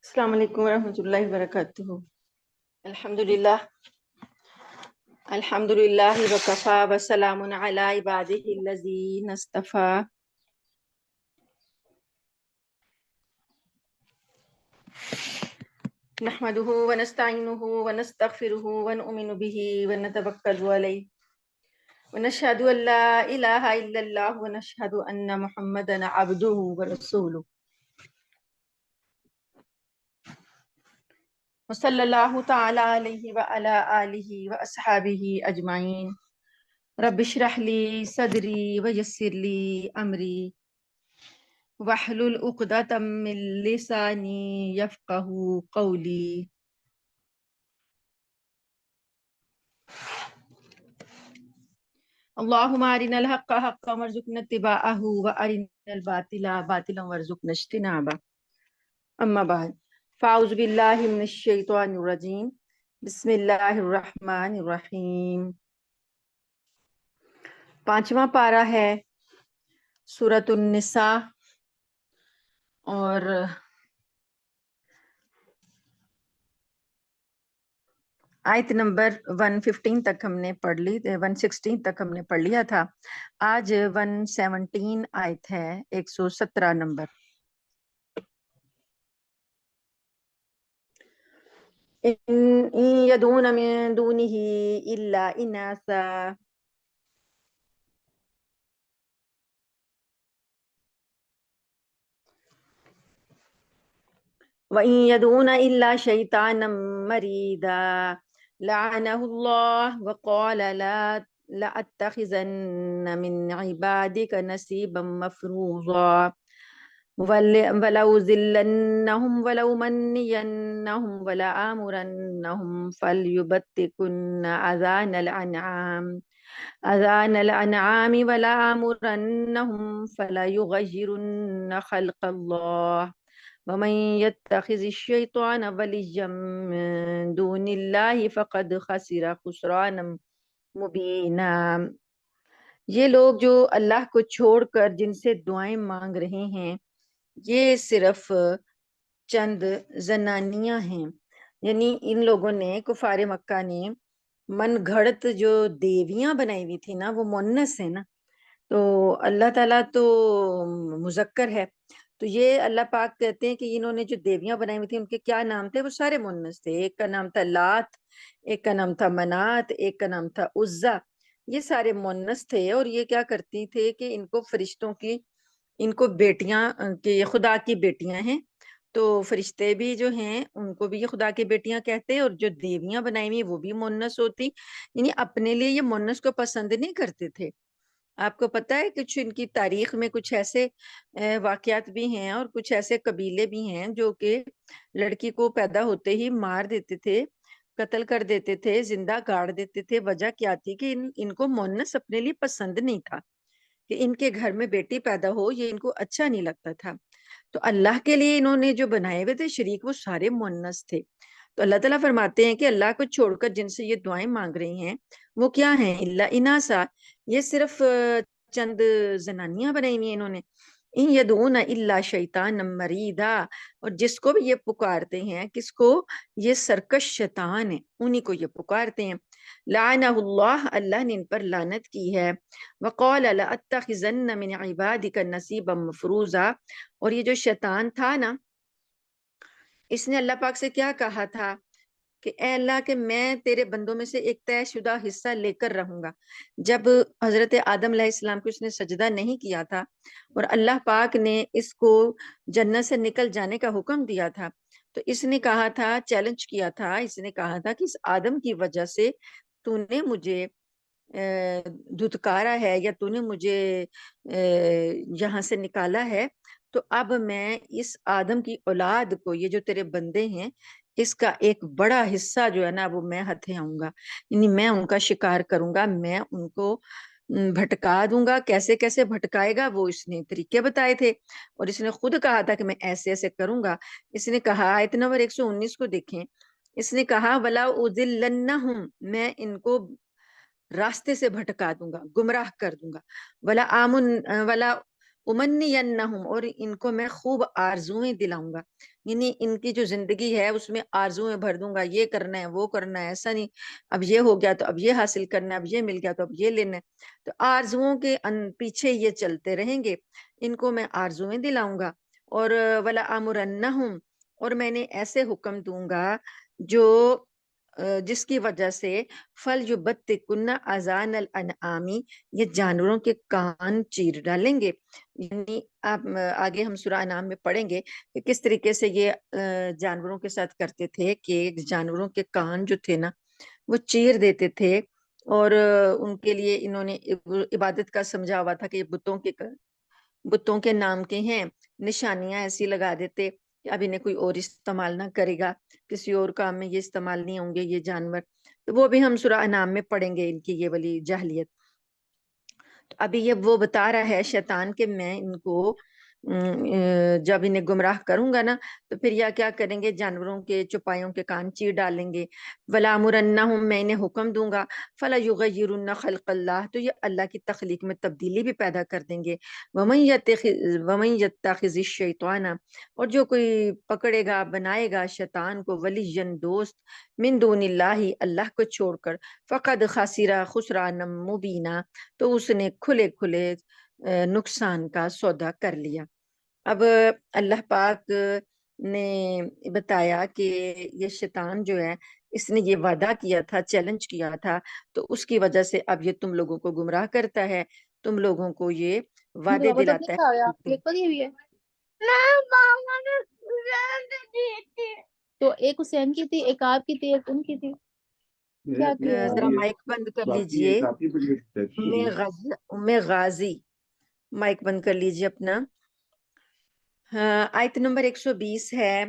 السلام علیکم ورحمۃ اللہ وبرکاتہ۔ الحمد للہ وکفا وسلام علی عبادہ الذین اصطفیٰ۔ نحمدہ ونستعینہ ونستغفرہ ونؤمن بہ ونتوکل علیہ ونشہد ان لا الہ الا اللہ ونشہد ان محمدا عبدہ ورسولہ وصلی اللہ تعالی علیہ وعلی آلہ واصحابہ اجمعین۔ رب اشرح لی صدری ویسر لی امری واحلل عقدۃ من لسانی یفقہوا قولی۔ اللہم ارنا الحق حقا وارزقنا اتباعہ وارنا الباطل باطلا وارزقنا اجتنابہ۔ اما بعد فاعوذ باللہ من الشیطان الرجیم، بسم اللہ الرحمن الرحیم۔ 5واں پارہ ہے سورۃ النساء، اور آیت نمبر 115 تک ہم نے پڑھ لی، 116 تک ہم نے پڑھ لیا تھا۔ آج 117 آیت ہے، 117 نمبر۔ إن يدعون من دونه إلا إناثا وإن يدعون إلا شيطانا مريدا لعنه الله وقال لأتخذن من عبادك نصيبا مفروضا ولو ذلنهم ولو منينهم ولآمرنهم فليبتكن أذان الأنعام ولآمرنهم فليغيرن خلق الله ومن يتخذ الشيطان وليا من دون الله فقد خسر خسرانا مبینا۔ یہ لوگ جو اللہ کو چھوڑ کر جن سے دعائیں مانگ رہے ہیں، یہ صرف چند زنانیاں ہیں، یعنی ان لوگوں نے، کفار مکہ نے، من گھڑت جو دیویاں بنائی ہوئی تھی نا، وہ مونس ہے نا، تو اللہ تعالیٰ تو مذکر ہے، تو یہ اللہ پاک کہتے ہیں کہ انہوں نے جو دیویاں بنائی ہوئی تھی ان کے کیا نام تھے؟ وہ سارے مونس تھے۔ ایک کا نام تھا لات، ایک کا نام تھا منات، ایک کا نام تھا عزا۔ یہ سارے مونس تھے، اور یہ کیا کرتی تھے کہ ان کو فرشتوں کی، ان کو بیٹیاں، کہ یہ خدا کی بیٹیاں ہیں، تو فرشتے بھی جو ہیں ان کو بھی یہ خدا کی بیٹیاں کہتے ہیں، اور جو دیویاں بنائی ہوئی وہ بھی مونس ہوتی، یعنی اپنے لیے یہ مونس کو پسند نہیں کرتے تھے۔ آپ کو پتہ ہے کچھ ان کی تاریخ میں کچھ ایسے واقعات بھی ہیں، اور کچھ ایسے قبیلے بھی ہیں جو کہ لڑکی کو پیدا ہوتے ہی مار دیتے تھے، قتل کر دیتے تھے، زندہ گاڑ دیتے تھے۔ وجہ کیا تھی کہ ان کو مونس اپنے لیے پسند نہیں تھا، کہ ان کے گھر میں بیٹی پیدا ہو، یہ ان کو اچھا نہیں لگتا تھا۔ تو اللہ کے لیے انہوں نے جو بنائے ہوئے تھے شریک، وہ سارے مونس تھے۔ تو اللہ تعالیٰ فرماتے ہیں کہ اللہ کو چھوڑ کر جن سے یہ دعائیں مانگ رہی ہیں وہ کیا ہیں؟ اللہ اناسا، یہ صرف چند زنانیاں بنائی ہوئی ہیں انہوں نے۔ ان یدعون الا شیطان مریدا، اور جس کو بھی یہ پکارتے ہیں، کس کو؟ یہ سرکش شیطان ہے، انہی کو یہ پکارتے ہیں۔ لعنہ اللہ، اللہ نے ان پر لعنت کی ہے۔ وقال لاتخذن من عبادک نصیبا مفروضا، اور یہ جو شیطان تھا نا، اس نے اللہ پاک سے کیا کہا تھا کہ اے اللہ، کہ میں تیرے بندوں میں سے ایک طے شدہ حصہ لے کر رہوں گا۔ جب حضرت آدم علیہ السلام کو اس نے سجدہ نہیں کیا تھا، اور اللہ پاک نے اس کو جنت سے نکل جانے کا حکم دیا تھا، تو اس نے کہا تھا، چیلنج کیا تھا، اس نے کہا تھا کہ اس آدم کی وجہ سے تو نے مجھے دھتکارا ہے، یا تو نے مجھے یہاں سے نکالا ہے، تو اب میں اس آدم کی اولاد کو، یہ جو تیرے بندے ہیں، اس کا ایک بڑا حصہ جو ہے نا وہ میں ہتھے آؤں گا، یعنی میں ان کا شکار کروں گا، میں ان کو بھٹکا دوں گا۔ کیسے کیسے بھٹکائے گا، وہ اس نے طریقے بتائے تھے، اور اس نے خود کہا تھا کہ میں ایسے ایسے کروں گا۔ اس نے کہا، آیت نمبر 119 کو دیکھیں، اس نے کہا وَلَا أُضِلَّنَّهُمْ، میں ان کو راستے سے بھٹکا دوں گا، گمراہ کر دوں گا۔ وَلَا امنینہم، اور ان کو میں خوب آرزویں دلاؤں گا، یعنی ان کی جو زندگی ہے اس میں آرزویں بھر دوں گا، یہ کرنا ہے وہ کرنا ہے، ایسا نہیں اب یہ ہو گیا تو اب یہ حاصل کرنا ہے، اب یہ مل گیا تو اب یہ لینا ہے، تو آرزوؤں کے پیچھے یہ چلتے رہیں گے، ان کو میں آرزویں دلاؤں گا۔ اور ولا امرنہم، اور میں نے ایسے حکم دوں گا جو جس کی وجہ سے فل جو بت کنہ اذان الانعامی، یہ جانوروں کے کان چیر ڈالیں گے، یعنی آپ آگے ہم سورہ انعام میں پڑھیں گے کہ کس طریقے سے یہ جانوروں کے ساتھ کرتے تھے کہ جانوروں کے کان جو تھے نا وہ چیر دیتے تھے، اور ان کے لیے انہوں نے عبادت کا سمجھا ہوا تھا کہ یہ بتوں کے نام کے ہیں، نشانیاں ایسی لگا دیتے کہ اب انہیں کوئی اور استعمال نہ کرے گا، کسی اور کام میں یہ استعمال نہیں ہوں گے یہ جانور، تو وہ بھی ہم سورہ انعام میں پڑھیں گے ان کی یہ والی جاہلیت۔ تو ابھی یہ وہ بتا رہا ہے شیطان کہ میں ان کو جب انہیں گمراہ کروں گا نا تو پھر یا کیا کریں گے، جانوروں کے چوپایوں کے کان چیر ڈالیں گے، ولا امرنہم، میں انہیں حکم دوں گا، فلا یغیرن خلق اللہ، تو یہ اللہ کی تخلیق میں تبدیلی بھی پیدا کر دیں گے، ومن یتخذ الشیطان، اور جو کوئی پکڑے گا بنائے گا شیطان کو ولیًا دوست، من دون اللہ، اللہ کو چھوڑ کر، فقد خسر خسرانا مبینا، تو اس نے کھلے کھلے نقصان کا سودا کر لیا۔ اب اللہ پاک نے بتایا کہ یہ شیطان جو ہے اس نے یہ وعدہ کیا تھا، چیلنج کیا تھا، تو اس کی وجہ سے اب یہ تم لوگوں کو گمراہ کرتا ہے، تم لوگوں کو یہ وعدے بابا تب دلاتا لکھا ہوا ہے۔ ایک پڑھی ہوئی ہے تو ایک حسین کی تھی، ایک آپ کی تھی، ایک ان کی تھی، کیا کیا ذرا مائک بند کر لیجئے، ام غازی مائک بند کر لیجئے اپنا۔ آیت نمبر 120 ہے،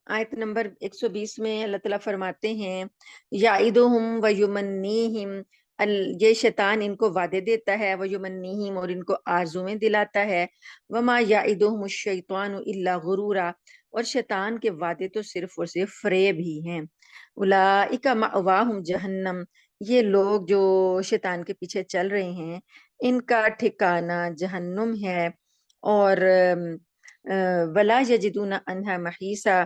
آیت نمبر 120 میں اللہ تعالیٰ فرماتے ہیں یعیدہم ویمنیہم، یہ شیطان ان کو وعدے دیتا ہے، ویمنیہم، اور ان کو آرزویں دلاتا ہے، وما یعیدہم الشیطان الا غرورا، اور شیطان کے وعدے تو صرف اور صرف فریب ہی ہیں، اولئک مأواہم جہنم، یہ لوگ جو شیطان کے پیچھے چل رہے ہیں ان کا ٹھکانہ جہنم ہے، اور ولا یجدون عنہا محیصا،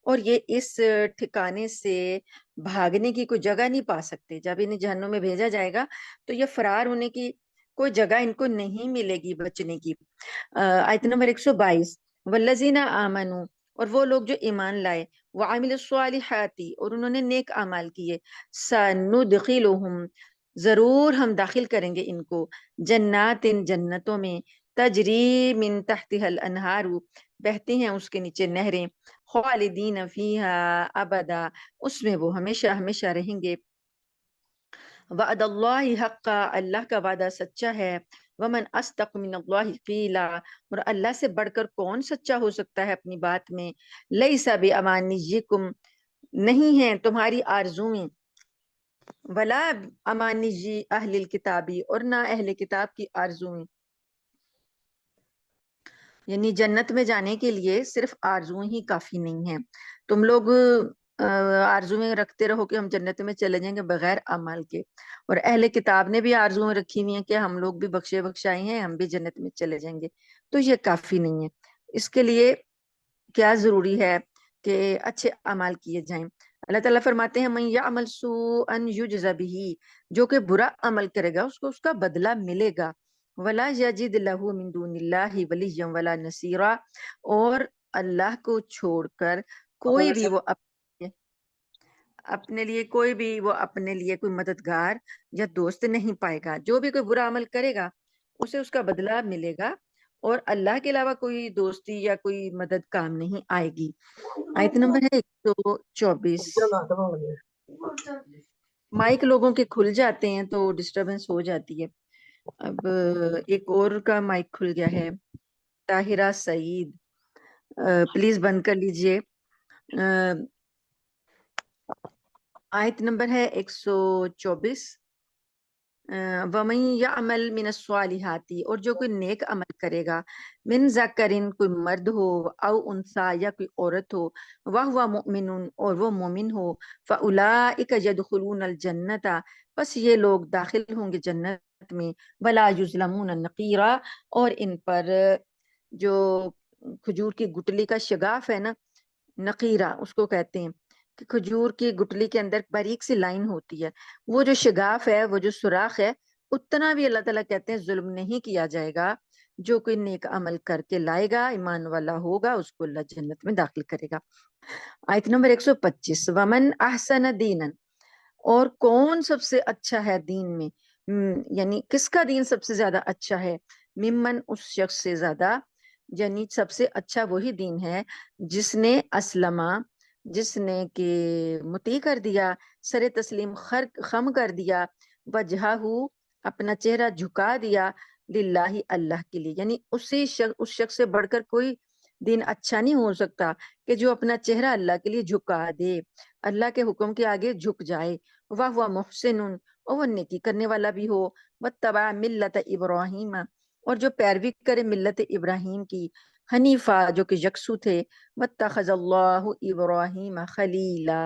اور یہ اس ٹھکانے سے بھاگنے کی کوئی جگہ نہیں پا سکتے، جب انہیں جہنم میں بھیجا جائے گا تو یہ فرار ہونے کی کوئی جگہ ان کو نہیں ملے گی بچنے کی۔ آیت نمبر 122، والذین آمنوا، اور وہ لوگ جو ایمان لائے، وعملوا الصالحات، اور انہوں نے نیک اعمال کیے، سندخلہم، ضرور ہم داخل کریں گے ان کو، جنات، جنتوں میں، تجری من تحتها الانہار، بہتی ہیں اس کے نیچے نہریں، خالدین فیہا ابدا، اس میں وہ ہمیشہ ہمیشہ رہیں گے، وعد اللہ حقا، اللہ کا وعدہ سچا ہے، ومن اصدق من اللہ قیلا، اور اللہ سے بڑھ کر کون سچا ہو سکتا ہے اپنی بات میں، لیس بامانیکم، نہیں ہے تمہاری آرزویں، ولا امانی اہل الکتابی، اور نہ اہل کتاب کی آرزویں، یعنی جنت میں جانے کے لیے صرف آرزویں ہی کافی نہیں ہیں، تم لوگ آرزویں رکھتے رہو کہ ہم جنت میں چلے جائیں گے بغیر اعمال کے، اور اہل کتاب نے بھی آرزویں رکھی ہوئی ہیں کہ ہم لوگ بھی بخشے بخشائے ہیں، ہم بھی جنت میں چلے جائیں گے، تو یہ کافی نہیں ہے، اس کے لیے کیا ضروری ہے کہ اچھے اعمال کیے جائیں۔ اللہ تعالیٰ فرماتے ہیں من یعمل سوءا یجز بہ، جو کہ برا عمل کرے گا اس کو اس کا بدلہ ملے گا، ولا یجد لہ من دون اللہ ولیا ولا نصیرا، اور اللہ کو چھوڑ کر کوئی بھی وہ اپنے لیے کوئی مددگار یا دوست نہیں پائے گا، جو بھی کوئی برا عمل کرے گا اسے اس کا بدلہ ملے گا، اور اللہ کے علاوہ کوئی دوستی یا کوئی مدد کام نہیں آئے گی۔ آیت نمبر ہے 124۔ مائک لوگوں کے کھل جاتے ہیں تو ڈسٹربنس ہو جاتی ہے۔ اب ایک اور کا مائک کھل گیا ہے، طاہرہ سعید، پلیز بند کر لیجئے۔ آیت نمبر ہے 124، وَمَن يَعْمَلْ مِنَ الصَّالِحَاتِ، اور جو کوئی نیک عمل کرے گا، من ذکرن، کوئی مرد ہو، او انثیٰ، یا کوئی عورت ہو، وَهُوَ مُؤْمِنٌ، اور وہ مومن ہو، فَأُولَٰئِکَ يَدْخُلُونَ الْجَنَّةَ، بس یہ لوگ داخل ہوں گے جنت میں، وَلَا يُظْلَمُونَ نَقِیرًا، اور ان پر جو کھجور کی گٹلی کا شگاف ہے نا، نقیرہ اس کو کہتے ہیں، کہ کھجور کی گٹلی کے اندر باریک سی لائن ہوتی ہے، وہ جو شگاف ہے، وہ جو سوراخ ہے، اتنا بھی اللہ تعالیٰ کہتے ہیں ظلم نہیں کیا جائے گا۔ جو کوئی نیک عمل کر کے لائے گا، ایمان والا ہوگا، اس کو اللہ جنت میں داخل کرے گا۔ آیت نمبر 125، ومن احسن دینا، اور کون سب سے اچھا ہے دین میں، یعنی کس کا دین سب سے زیادہ اچھا ہے، ممن اس شخص سے زیادہ، یعنی سب سے اچھا وہی دین ہے جس نے اسلمہ، جس نے کہ مطیع کر دیا، سر تسلیم خم کر دیا، وجہہ اپنا چہرہ جھکا دیا، للہ اللہ کے لیے، یعنی اس شخص سے بڑھ کر کوئی دین اچھا نہیں ہو سکتا کہ جو اپنا چہرہ اللہ کے لیے جھکا دے، اللہ کے حکم کے آگے جھک جائے، وہ محسن، اور وہ نیکی کرنے والا بھی ہو، واتبع ملت ابراہیم، اور جو پیروی کرے ملت ابراہیم کی، حنیفہ جو کہ یکسو تھے، واتخذ اللہ ابراہیم خلیلا،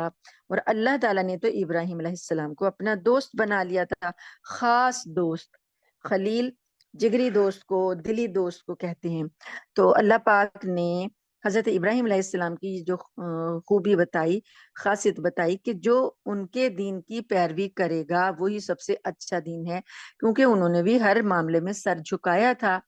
اور اللہ تعالیٰ نے تو ابراہیم علیہ السلام کو اپنا دوست بنا لیا تھا، خاص دوست، خلیل جگری دوست کو، دلی دوست کو کہتے ہیں۔ تو اللہ پاک نے حضرت ابراہیم علیہ السلام کی جو خوبی بتائی، خاصیت بتائی، کہ جو ان کے دین کی پیروی کرے گا وہی سب سے اچھا دین ہے، کیونکہ انہوں نے بھی ہر معاملے میں سر جھکایا تھا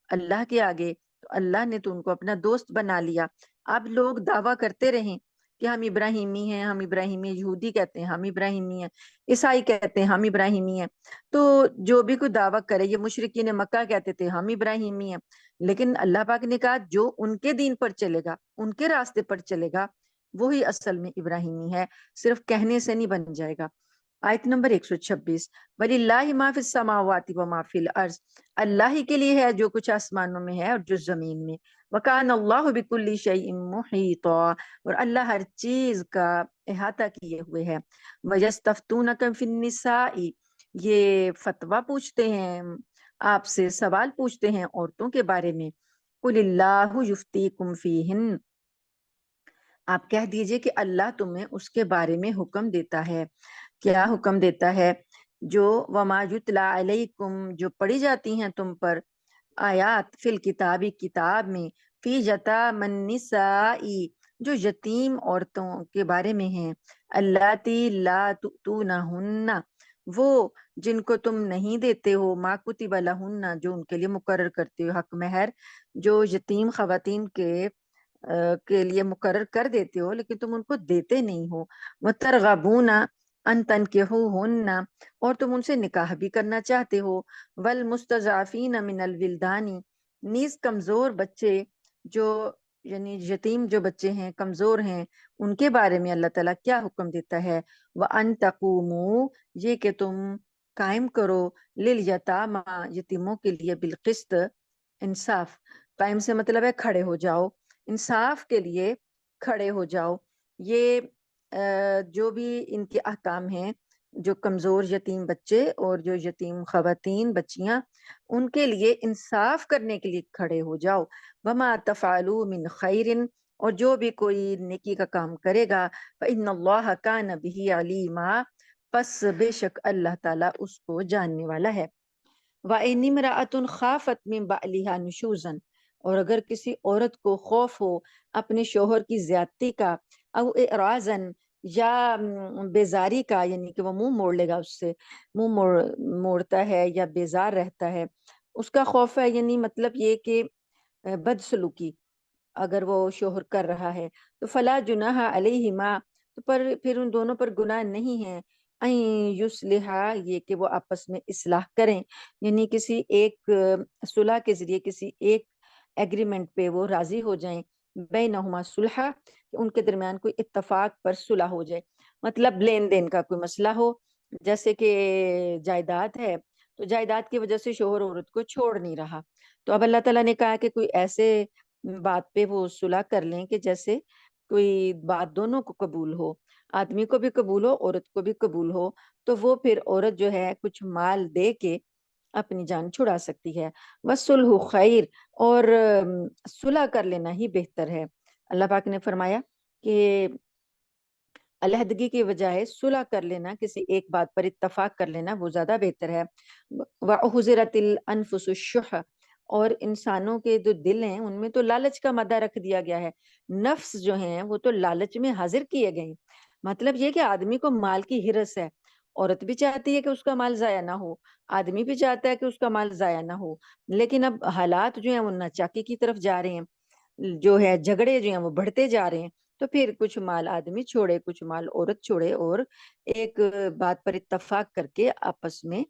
اللہ کے آگے، تو اللہ نے تو ان کو اپنا دوست بنا لیا۔ اب لوگ دعویٰ کرتے رہیں کہ ہم ابراہیمی ہیں، ہم ابراہیمی، یہودی کہتے ہیں ہم ابراہیمی ہیں، عیسائی کہتے ہیں ہم ابراہیمی ہیں، تو جو بھی کوئی دعویٰ کرے، یہ مشرکین مکہ کہتے تھے ہم ابراہیمی ہیں، لیکن اللہ پاک نے کہا جو ان کے دین پر چلے گا، ان کے راستے پر چلے گا، وہی اصل میں ابراہیمی ہے، صرف کہنے سے نہیں بن جائے گا۔ آیت نمبر 126، وَلِلَّهِ مَا فِي السَّمَاوَاتِ وَمَا فِي الْأَرْضِ، اللہ ہی کے لیے ہے جو کچھ آسمانوں میں ہے اور جو زمین میں، وَكَانَ اللَّهُ بِكُلِّ شَيْءٍ مُحِيطًا، اور اللہ ہر چیز کا احاطہ کیے ہوئے ہے۔ وَيَسْتَفْتُونَكَ فِي النِّسَاءِ، یہ فتویٰ پوچھتے ہیں آپ سے، سوال پوچھتے ہیں عورتوں کے بارے میں، قُلِ اللَّهُ يُفْتِيكُمْ فِيهِنَّ، آپ کہہ دیجئے کہ اللہ تمہیں اس کے بارے میں حکم دیتا ہے۔ کیا حکم دیتا ہے؟ جو وما یتلا علیکم، جو پڑھی جاتی ہیں تم پر آیات، فی الکتابی کتاب میں، فی یتامی النساء، جو یتیم عورتوں کے بارے میں ہیں، اللاتی لا تؤتونہن، وہ جن کو تم نہیں دیتے ہو، ما کتب لہن، جو ان کے لیے مقرر کرتے ہو حق مہر، جو یتیم خواتین کے لیے مقرر کر دیتے ہو لیکن تم ان کو دیتے نہیں ہو، وترغبون ان تنکحوہن، اور تم ان سے نکاح بھی کرنا چاہتے ہو، والمستضعفین من الولدان، نیز کمزور بچے، جو یعنی یتیم جو بچے ہیں، کمزور ہیں، ان کے بارے میں اللہ تعالیٰ کیا حکم دیتا ہے؟ وَأَن تَقُومُوا، یہ کہ تم قائم کرو، لِلْيَتَامَى، یتیموں کے لیے، بالقسط، انصاف، قائم سے مطلب ہے کھڑے ہو جاؤ، انصاف کے لیے کھڑے ہو جاؤ۔ یہ جو بھی ان کے احکام ہیں، جو کمزور یتیم بچے اور جو یتیم خواتین بچیاں، ان کے لیے انصاف کرنے کے لیے کھڑے ہو جاؤ۔ وما تفعلوا من خیر، اور جو بھی کوئی نیکی کا کام کرے گا، فإن اللہ کان بہ علیما، پس بے شک اللہ تعالیٰ اس کو جاننے والا ہے۔ وَإِنِ امْرَأَةٌ خَافَتْ مِنْ بَعْلِهَا نُشُوزًا، اور اگر کسی عورت کو خوف ہو اپنے شوہر کی زیادتی کا، او اعراضاً، یا بیزاری کا، یعنی کہ وہ منہ موڑ لے گا اس سے، موڑتا ہے یا بیزار رہتا ہے، اس کا خوف ہے، یعنی مطلب یہ کہ بدسلوکی اگر وہ شوہر کر رہا ہے، تو فلا جناح علیہما، تو پھر ان دونوں پر گناہ نہیں ہے، این یصلحا، یہ کہ وہ آپس میں اصلاح کریں، یعنی کسی ایک صلح کے ذریعے، کسی ایک ایگریمنٹ پہ وہ راضی ہو جائیں، بینہما صلحا، کہ ان کے درمیان کوئی اتفاق پر صلح ہو جائے، مطلب لین دین کا کوئی مسئلہ ہو، جیسے کہ جائیداد ہے، تو جائیداد کی وجہ سے شوہر عورت کو چھوڑ نہیں رہا، تو اب اللہ تعالیٰ نے کہا کہ کوئی ایسے بات پہ وہ صلح کر لیں کہ جیسے کوئی بات دونوں کو قبول ہو، آدمی کو بھی قبول ہو، عورت کو بھی قبول ہو، تو وہ پھر عورت جو ہے کچھ مال دے کے اپنی جان چھڑا سکتی ہے۔ وَالصُّلْحُ خیر، اور صلح کر لینا ہی بہتر ہے۔ اللہ پاک نے فرمایا کہ علیحدگی کی بجائے صلح کر لینا، کسی ایک بات پر اتفاق کر لینا، وہ زیادہ بہتر ہے۔ وَأُحْضِرَتِ الْأَنفُسُ الشُّحَّ، اور انسانوں کے جو دل ہیں ان میں تو لالچ کا مادہ رکھ دیا گیا ہے، نفس جو ہیں وہ تو لالچ میں حاضر کیے گئے ہیں۔ مطلب یہ کہ آدمی کو مال کی ہرس ہے، عورت بھی چاہتی ہے کہ اس کا مال ضائع نہ ہو، آدمی بھی چاہتا ہے کہ اس کا مال ضائع نہ ہو، لیکن اب حالات جو ہیں وہ ناچاکی کی طرف جا رہے ہیں، جو ہے جھگڑے جو ہیں وہ بڑھتے جا رہے ہیں، تو پھر کچھ مال آدمی چھوڑے، کچھ مال عورت چھوڑے، اور ایک بات پر اتفاق کر کے آپس میں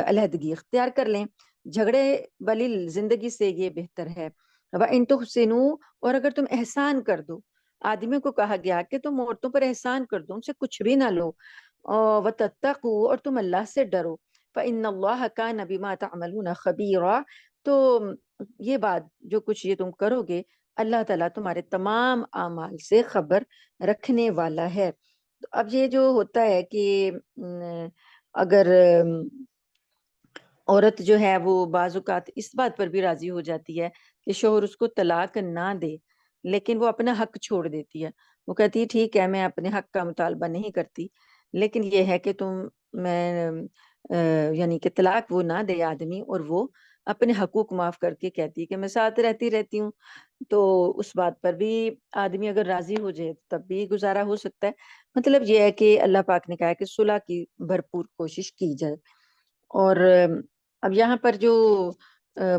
علیحدگی اختیار کر لیں۔ جھگڑے والی زندگی سے یہ بہتر ہے۔ وَإِن تُحْسِنُوا، اور اگر تم احسان کر دو، آدمیوں کو کہا گیا کہ تم عورتوں پر احسان کر دو، ان سے کچھ بھی نہ لو، وَتَتَّقُوا، اور تم اللہ سے ڈرو، فَإِنَّ اللَّهَ كَانَ بِمَا تَعْمَلُونَ خَبِيرًا، تو یہ بات جو کچھ یہ تم کرو گے، اللہ تعالیٰ تمہارے تمام اعمال سے خبر رکھنے والا ہے۔ تو اب یہ جو ہوتا ہے کہ اگر عورت جو ہے وہ بعض اوقات اس بات پر بھی راضی ہو جاتی ہے کہ شوہر اس کو طلاق نہ دے، لیکن وہ اپنا حق چھوڑ دیتی ہے، وہ کہتی ہے ٹھیک ہے میں اپنے حق کا مطالبہ نہیں کرتی، لیکن یہ ہے کہ میں یعنی کہ طلاق وہ نہ دے آدمی، اور وہ اپنے حقوق معاف کر کے کہتی ہے کہ میں ساتھ رہتی ہوں، تو اس بات پر بھی آدمی اگر راضی ہو جائے تب بھی گزارا ہو سکتا ہے۔ مطلب یہ ہے کہ اللہ پاک نے کہا ہے کہ صلح کی بھرپور کوشش کی جائے۔ اور اب یہاں پر جو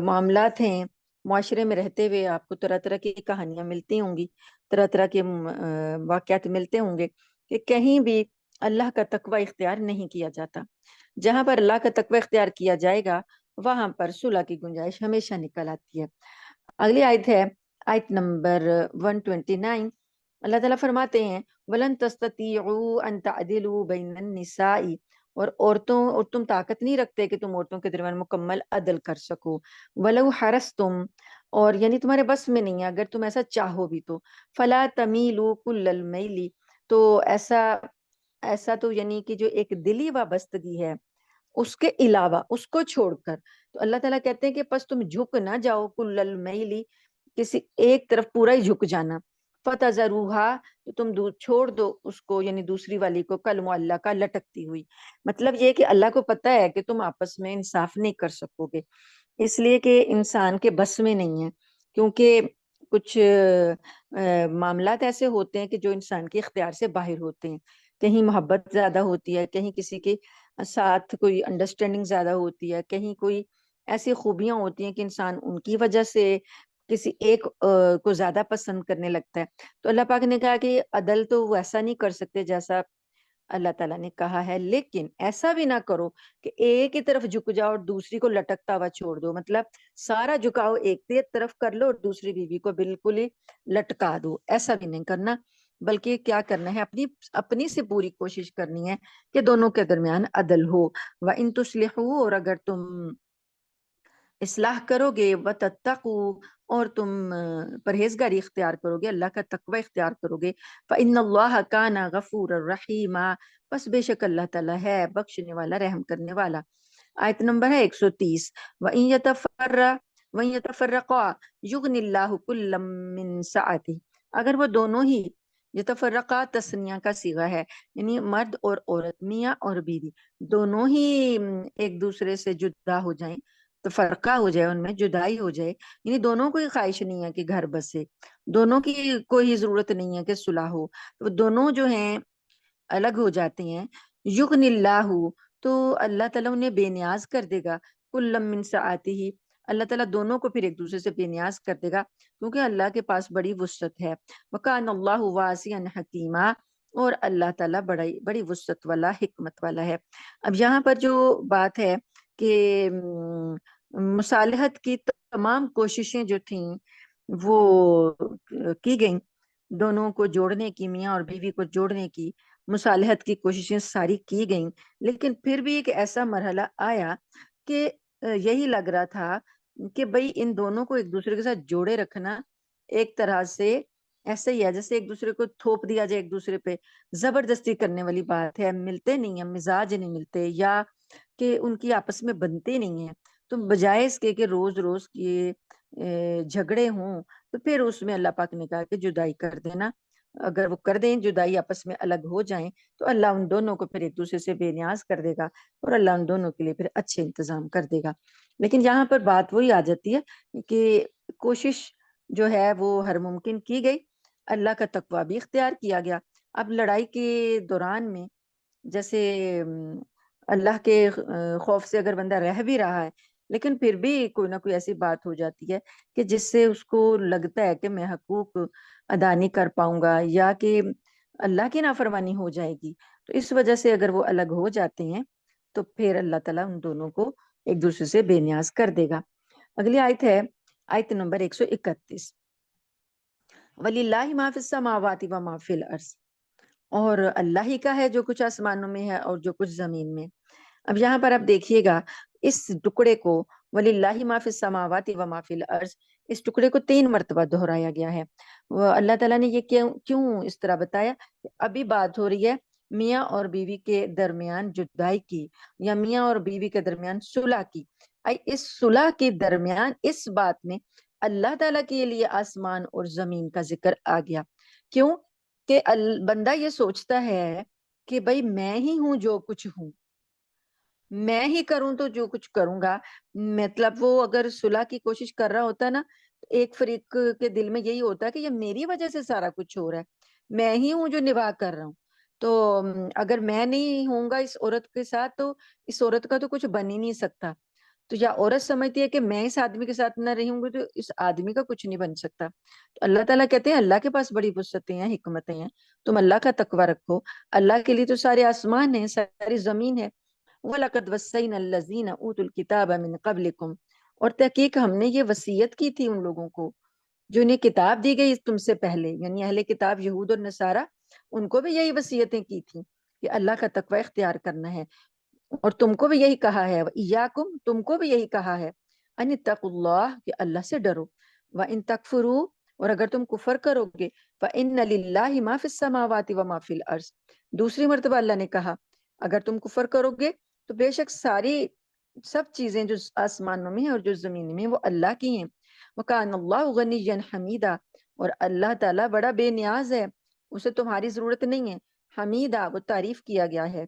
معاملات ہیں، معاشرے میں رہتے ہوئے آپ کو طرح طرح کی کہانیاں ملتی ہوں گی، طرح طرح کے واقعات ملتے ہوں گے کہ کہیں بھی اللہ کا تقوی اختیار نہیں کیا جاتا۔ جہاں پر اللہ کا تقوی اختیار کیا جائے گا وہاں پر صلح کی گنجائش ہمیشہ نکل آتی ہے۔ اگلی آیت ہے آیت نمبر 129۔ اللہ تعالیٰ فرماتے ہیں وَلَن تَسْتَطِيعُوا أَن تَعْدِلُوا بَيْنَ النِّسَاءِ، اور تم طاقت نہیں رکھتے کہ تم عورتوں کے درمیان مکمل عدل کر سکو، وَلَوْ حَرَصْتُمْ، اور یعنی تمہارے بس میں نہیں ہے اگر تم ایسا چاہو بھی تو، فَلَا تَمِيلُوا كُلَّ الْمَيْلِ، تو ایسا تو یعنی کہ جو ایک دلی وابستگی ہے اس کے علاوہ اس کو چھوڑ کر، تو اللہ تعالیٰ کہتے ہیں کہ پس تم جھک نہ جاؤ کل المیلی، کسی ایک طرف پورا ہی جھک جانا، فَتَذَرُوهَا، تو تم چھوڑ دو اس کو، یعنی دوسری والی کو، کالمعلقہ کا لٹکتی ہوئی۔ مطلب یہ کہ اللہ کو پتہ ہے کہ تم آپس میں انصاف نہیں کر سکو گے، اس لیے کہ انسان کے بس میں نہیں ہے، کیونکہ کچھ معاملات ایسے ہوتے ہیں کہ جو انسان کے اختیار سے باہر ہوتے ہیں، کہیں محبت زیادہ ہوتی ہے، کہیں کسی کے ساتھ کوئی انڈرسٹینڈنگ زیادہ ہوتی ہے، کہیں کوئی ایسی خوبیاں ہوتی ہیں کہ انسان ان کی وجہ سے کسی ایک کو زیادہ پسند کرنے لگتا ہے۔ تو اللہ پاک نے کہا کہ عدل تو وہ ایسا نہیں کر سکتے جیسا اللہ تعالیٰ نے کہا ہے، لیکن ایسا بھی نہ کرو کہ ایک ہی طرف جھک جاؤ اور دوسری کو لٹکتا ہوا چھوڑ دو، مطلب سارا جھکاؤ ایک طرف کر لو اور دوسری بیوی کو بالکل ہی لٹکا دو، ایسا بھی نہیں کرنا، بلکہ کیا کرنا ہے، اپنی سے پوری کوشش کرنی ہے کہ دونوں کے درمیان عدل ہو۔ وَإِن تُصْلِحُوا، اور اگر تم اصلاح کرو گے، وَتَتَّقُوا، اور تم پرہیزگاری اختیار کرو گے، اللہ کا تقوی اختیار کرو گے، فَإِنَّ اللَّهَ كَانَ غَفُورًا رَحِيمًا، بس بے شک اللہ تعالیٰ ہے بخشنے والا، رحم کرنے والا۔ آیت نمبر ہے 130۔ وَإِن يَتَفَرَّقَا يُغْنِ اللَّهُ كُلًّا مِّن سَعَتِهِ، اگر وہ دونوں ہی، یتفرقا تسنیہ کا صیغہ ہے، یعنی مرد اور عورت، میاں اور بیوی، دونوں ہی ایک دوسرے سے جدا ہو جائیں، تفرقہ ہو جائے، ان میں جدائی ہو جائے، یعنی دونوں کو ہی خواہش نہیں ہے کہ گھر بسے، دونوں کی کوئی ضرورت نہیں ہے کہ صلح ہو، تو دونوں جو ہیں الگ ہو جاتے ہیں، یغنی اللہ، تو اللہ تعالیٰ انہیں بے نیاز کر دے گا، کل من سعاتہ، اللہ تعالیٰ دونوں کو پھر ایک دوسرے سے بے نیاز کر دے گا، کیونکہ اللہ کے پاس بڑی وسعت ہے، وکان اللہ واسعا حکیما، اور اللہ تعالیٰ بڑی وسعت والا، حکمت والا ہے۔ اب یہاں پر جو بات ہے کہ مصالحت کی تمام کوششیں جو تھیں وہ کی گئیں، دونوں کو جوڑنے کی، میاں اور بیوی کو جوڑنے کی، مصالحت کی کوششیں ساری کی گئیں، لیکن پھر بھی ایک ایسا مرحلہ آیا کہ یہی لگ رہا تھا کہ بھئی ان دونوں کو ایک دوسرے کے ساتھ جوڑے رکھنا ایک طرح سے ایسے ہی ہے جیسے ایک دوسرے کو تھوپ دیا جائے، ایک دوسرے پہ زبردستی کرنے والی بات ہے، ملتے نہیں ہیں، مزاج نہیں ملتے، یا کہ ان کی آپس میں بنتے نہیں ہیں، تو بجائے اس کے کہ روز روز یہ جھگڑے ہوں، تو پھر اس میں اللہ پاک نے کہا کہ جدائی کر دینا، اگر وہ کر دیں جدائی، آپس میں الگ ہو جائیں، تو اللہ ان دونوں کو پھر ایک دوسرے سے بے نیاز کر دے گا اور اللہ ان دونوں کے لیے پھر اچھے انتظام کر دے گا۔ لیکن یہاں پر بات وہی آ جاتی ہے کہ کوشش جو ہے وہ ہر ممکن کی گئی، اللہ کا تقویٰ بھی اختیار کیا گیا۔ اب لڑائی کے دوران میں جیسے اللہ کے خوف سے اگر بندہ رہ بھی رہا ہے، لیکن پھر بھی کوئی نہ کوئی ایسی بات ہو جاتی ہے کہ جس سے اس کو لگتا ہے کہ میں حقوق ادا نہیں کر پاؤں گا یا کہ اللہ کی نافرمانی ہو جائے گی، تو اس وجہ سے اگر وہ الگ ہو جاتے ہیں تو پھر اللہ تعالیٰ ان دونوں کو ایک دوسرے سے بے نیاز کر دے گا۔ اگلی آیت ہے آیت نمبر 131، وَلِلَّهِ مَا فِي السَّمَاوَاتِ وَمَا فِي الْأَرْضِ، اور اللہ ہی کا ہے جو کچھ آسمانوں میں ہے اور جو کچھ زمین میں۔ اب یہاں پر آپ دیکھیے گا اس ٹکڑے کو وَلِلَّهِ مَا فِي السَّمَاوَاتِ وَمَا فِي الْأَرْضِ، اس ٹکڑے کو 3 مرتبہ دہرایا گیا ہے۔ اللہ تعالیٰ نے یہ کیوں اس طرح بتایا؟ ابھی بات ہو رہی ہے میاں اور بیوی کے درمیان جدائی کی یا میاں اور بیوی کے درمیان صلح کی۔ اس صلح کے درمیان اس بات میں اللہ تعالیٰ کے لیے آسمان اور زمین کا ذکر آ گیا۔ کیوں کہ بندہ یہ سوچتا ہے کہ بھائی میں ہی ہوں جو کچھ ہوں، میں ہی کروں تو جو کچھ کروں گا۔ مطلب وہ اگر صلح کی کوشش کر رہا ہوتا نا، ایک فریق کے دل میں یہی ہوتا ہے کہ یہ میری وجہ سے سارا کچھ ہو رہا ہے، میں ہی ہوں جو نباہ کر رہا ہوں، تو اگر میں نہیں ہوں گا اس عورت کے ساتھ تو اس عورت کا تو کچھ بن ہی نہیں سکتا۔ تو یا عورت سمجھتی ہے کہ میں اس آدمی کے ساتھ نہ رہوں گی تو اس آدمی کا کچھ نہیں بن سکتا۔ تو اللہ تعالیٰ کہتے ہیں اللہ کے پاس بڑی وسعتیں ہیں، حکمتیں ہیں، تم اللہ کا تقوی رکھو۔ اللہ کے لیے تو سارے آسمان ہیں، ساری زمین ہے۔ وَلَقَدْ وَصَّيْنَا الَّذِينَ أُوتُوا الْكِتَابَ مِنْ قَبْلِكُمْ، اور تحقیق ہم نے یہ وصیت کی تھی ان لوگوں کو جو انہیں کتاب دی گئی تم سے پہلے، یعنی اہل کتاب یہود اور نصارہ، ان کو بھی یہی وصیتیں کی تھی کہ اللہ کا تقوی اختیار کرنا ہے، اور تم کو بھی یہی کہا ہے، وَإِيَّاكُمْ، تم کو بھی یہی کہا ہے، أَنِ اتَّقُوا اللَّهَ، کہ اللہ سے ڈرو، وَإِن تَكْفُرُوا، اور اگر تم کفر کرو گے، فَإِنَّ لِلَّهِ مَا فِي السَّمَاوَاتِ وَمَا فِي الْأَرْضِ، دوسری مرتبہ اللہ نے کہا اگر تم کفر کرو گے تو بے شک سب چیزیں جو آسمانوں میں ہیں اور جو زمین میں ہیں وہ اللہ کی ہیں۔ وَكَانَ اللَّهُ غَنِيًّا حَمِيدًا، اور اللہ تعالیٰ بڑا بے نیاز ہے، اسے تمہاری ضرورت نہیں ہے۔ حمیدہ، وہ تعریف کیا گیا ہے۔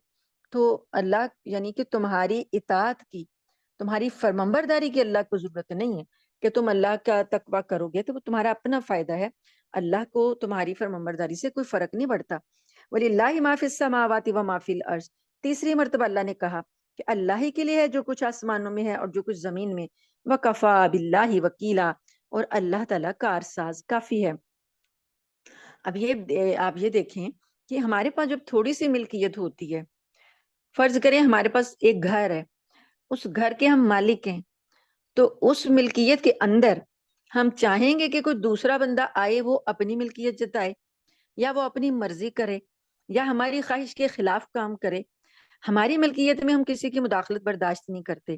تو اللہ یعنی کہ تمہاری اطاعت کی، تمہاری فرمانبرداری کی اللہ کو ضرورت نہیں ہے کہ تم اللہ کا تقوی کرو گے تو وہ تمہارا اپنا فائدہ ہے، اللہ کو تمہاری فرمانبرداری سے کوئی فرق نہیں پڑتا۔ وَلِلَّهِ مَا فِي السَّمَاوَاتِ وَمَا فِي الْأَرْضِ، تیسری مرتبہ اللہ نے کہا کہ اللہ ہی کے لیے ہے جو کچھ آسمانوں میں ہے اور جو کچھ زمین میں۔ وَكَفَى بِاللَّهِ وَكِيلًا، اور اللہ تعالیٰ کارساز کافی ہے۔ اب یہ آپ یہ دیکھیں کہ ہمارے پاس جب تھوڑی سی ملکیت ہوتی ہے، فرض کریں ہمارے پاس ایک گھر ہے، اس گھر کے ہم مالک ہیں، تو اس ملکیت کے اندر ہم چاہیں گے کہ کوئی دوسرا بندہ آئے، وہ اپنی ملکیت جتائے یا وہ اپنی مرضی کرے یا ہماری خواہش کے خلاف کام کرے۔ ہماری ملکیت میں ہم کسی کی مداخلت برداشت نہیں کرتے۔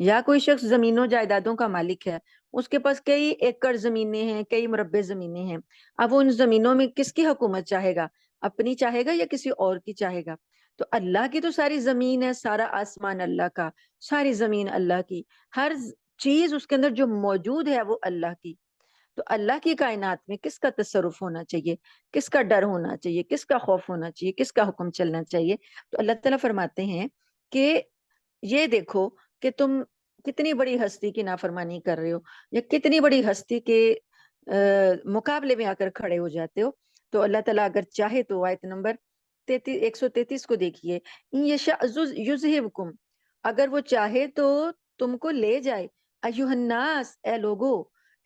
یا کوئی شخص زمینوں جائیدادوں کا مالک ہے، اس کے پاس کئی ایکڑ زمینیں ہیں، کئی مربع زمینیں ہیں، اب وہ ان زمینوں میں کس کی حکومت چاہے گا؟ اپنی چاہے گا یا کسی اور کی چاہے گا؟ تو اللہ کی تو ساری زمین ہے، سارا آسمان اللہ کا، ساری زمین اللہ کی، ہر چیز اس کے اندر جو موجود ہے وہ اللہ کی۔ تو اللہ کی کائنات میں کس کا تصرف ہونا چاہیے، کس کا ڈر ہونا چاہیے، کس کا خوف ہونا چاہیے، کس کا حکم چلنا چاہیے؟ تو اللہ تعالیٰ فرماتے ہیں کہ یہ دیکھو کہ تم کتنی بڑی ہستی کی نافرمانی کر رہے ہو یا کتنی بڑی ہستی کے مقابلے میں آ کر کھڑے ہو جاتے ہو۔ تو اللہ تعالیٰ اگر چاہے تو آیت نمبر 133 کو دیکھیے، یذہبکم، اگر وہ چاہے تو تم کو لے جائے، ایھا الناس، اے لوگو،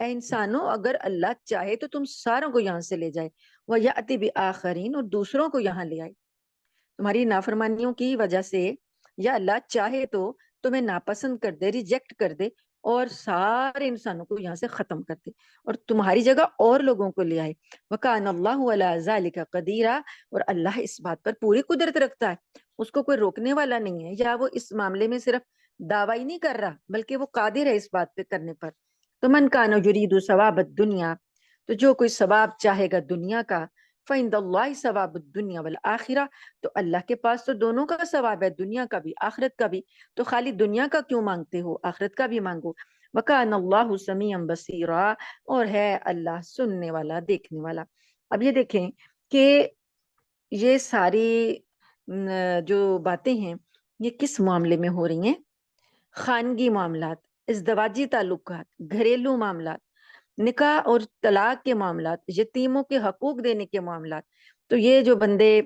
اے انسانوں، اگر اللہ چاہے تو تم ساروں کو یہاں سے لے جائے، وَیَأْتِ بِآخَرِین، اور دوسروں کو یہاں لے آئے۔ تمہاری نافرمانیوں کی وجہ سے یا اللہ چاہے تو تمہیں ناپسند کر دے، ریجیکٹ کر دے اور سارے انسانوں کو یہاں سے ختم کر دے اور تمہاری جگہ اور لوگوں کو لے آئے۔ وَكَانَ اللَّهُ عَلَىٰ ذَلِكَ قَدِيرًا، اور اللہ اس بات پر پوری قدرت رکھتا ہے، اس کو کوئی روکنے والا نہیں ہے، یا وہ اس معاملے میں صرف دعویٰ ہی نہیں کر رہا بلکہ وہ قادر ہے اس بات پہ کرنے پر۔ تو من کان یرید ثواب الدنیا، تو جو کوئی ثواب چاہے گا دنیا کا، فعند اللہ ثواب الدنیا والآخرہ، تو اللہ کے پاس تو دونوں کا ثواب ہے، دنیا کا بھی آخرت کا بھی، تو خالی دنیا کا کیوں مانگتے ہو، آخرت کا بھی مانگو۔ وکان اللہ سمیعا بصیرا، اور ہے اللہ سننے والا دیکھنے والا۔ اب یہ دیکھیں کہ یہ ساری جو باتیں ہیں یہ کس معاملے میں ہو رہی ہیں؟ خانگی معاملات، ازدواجی تعلقات، گھریلو معاملات، نکاح اور طلاق کے معاملات، یتیموں کے حقوق دینے کے معاملات. تو یہ جو بندے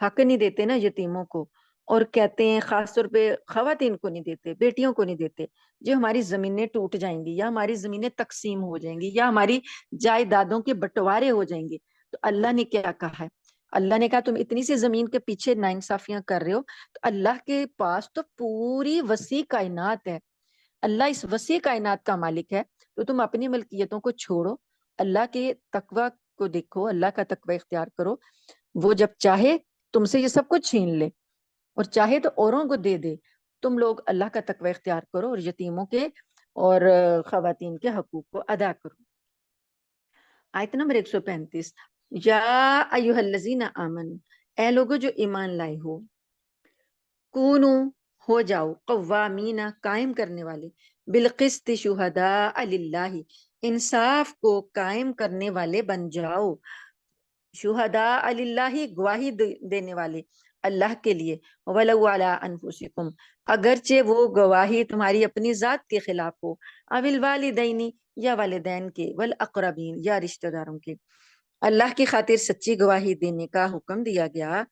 حق نہیں دیتے نا یتیموں کو، اور کہتے ہیں خاص طور پہ خواتین کو نہیں دیتے، بیٹیوں کو نہیں دیتے، جو ہماری زمینیں ٹوٹ جائیں گی یا ہماری زمینیں تقسیم ہو جائیں گی یا ہماری جائیدادوں کے بٹوارے ہو جائیں گے. تو اللہ نے کیا کہا ہے؟ اللہ نے کہا تم اتنی سی زمین کے پیچھے ناانصافیاں کر رہے ہو، تو اللہ کے پاس تو پوری وسیع کائنات ہے. اللہ اس وسیع کائنات کا مالک ہے. تو تم اپنی ملکیتوں کو چھوڑو، اللہ کے تقوی کو دیکھو، اللہ کا تقوی اختیار کرو. وہ جب چاہے تم سے یہ سب کچھ چھین لے اور چاہے تو اوروں کو دے دے. تم لوگ اللہ کا تقوی اختیار کرو اور یتیموں کے اور خواتین کے حقوق کو ادا کرو. آیت نمبر 135. یا ایھا الذین آمنوا، اے لوگو جو ایمان لائے ہو، کونو ہو جاؤ، قوامین قائم کرنے والے، بالقسط شہداء للہ انصاف کو قائم کرنے والے بن جاؤ. شہداء للہ گواہی دینے والے اللہ کے لیے. ولو علی انفسکم، اگرچہ وہ گواہی تمہاری اپنی ذات کے خلاف ہو، او الوالدین یا والدین کے، والاقربین یا رشتہ داروں کے. اللہ کی خاطر سچی گواہی دینے کا حکم دیا گیا،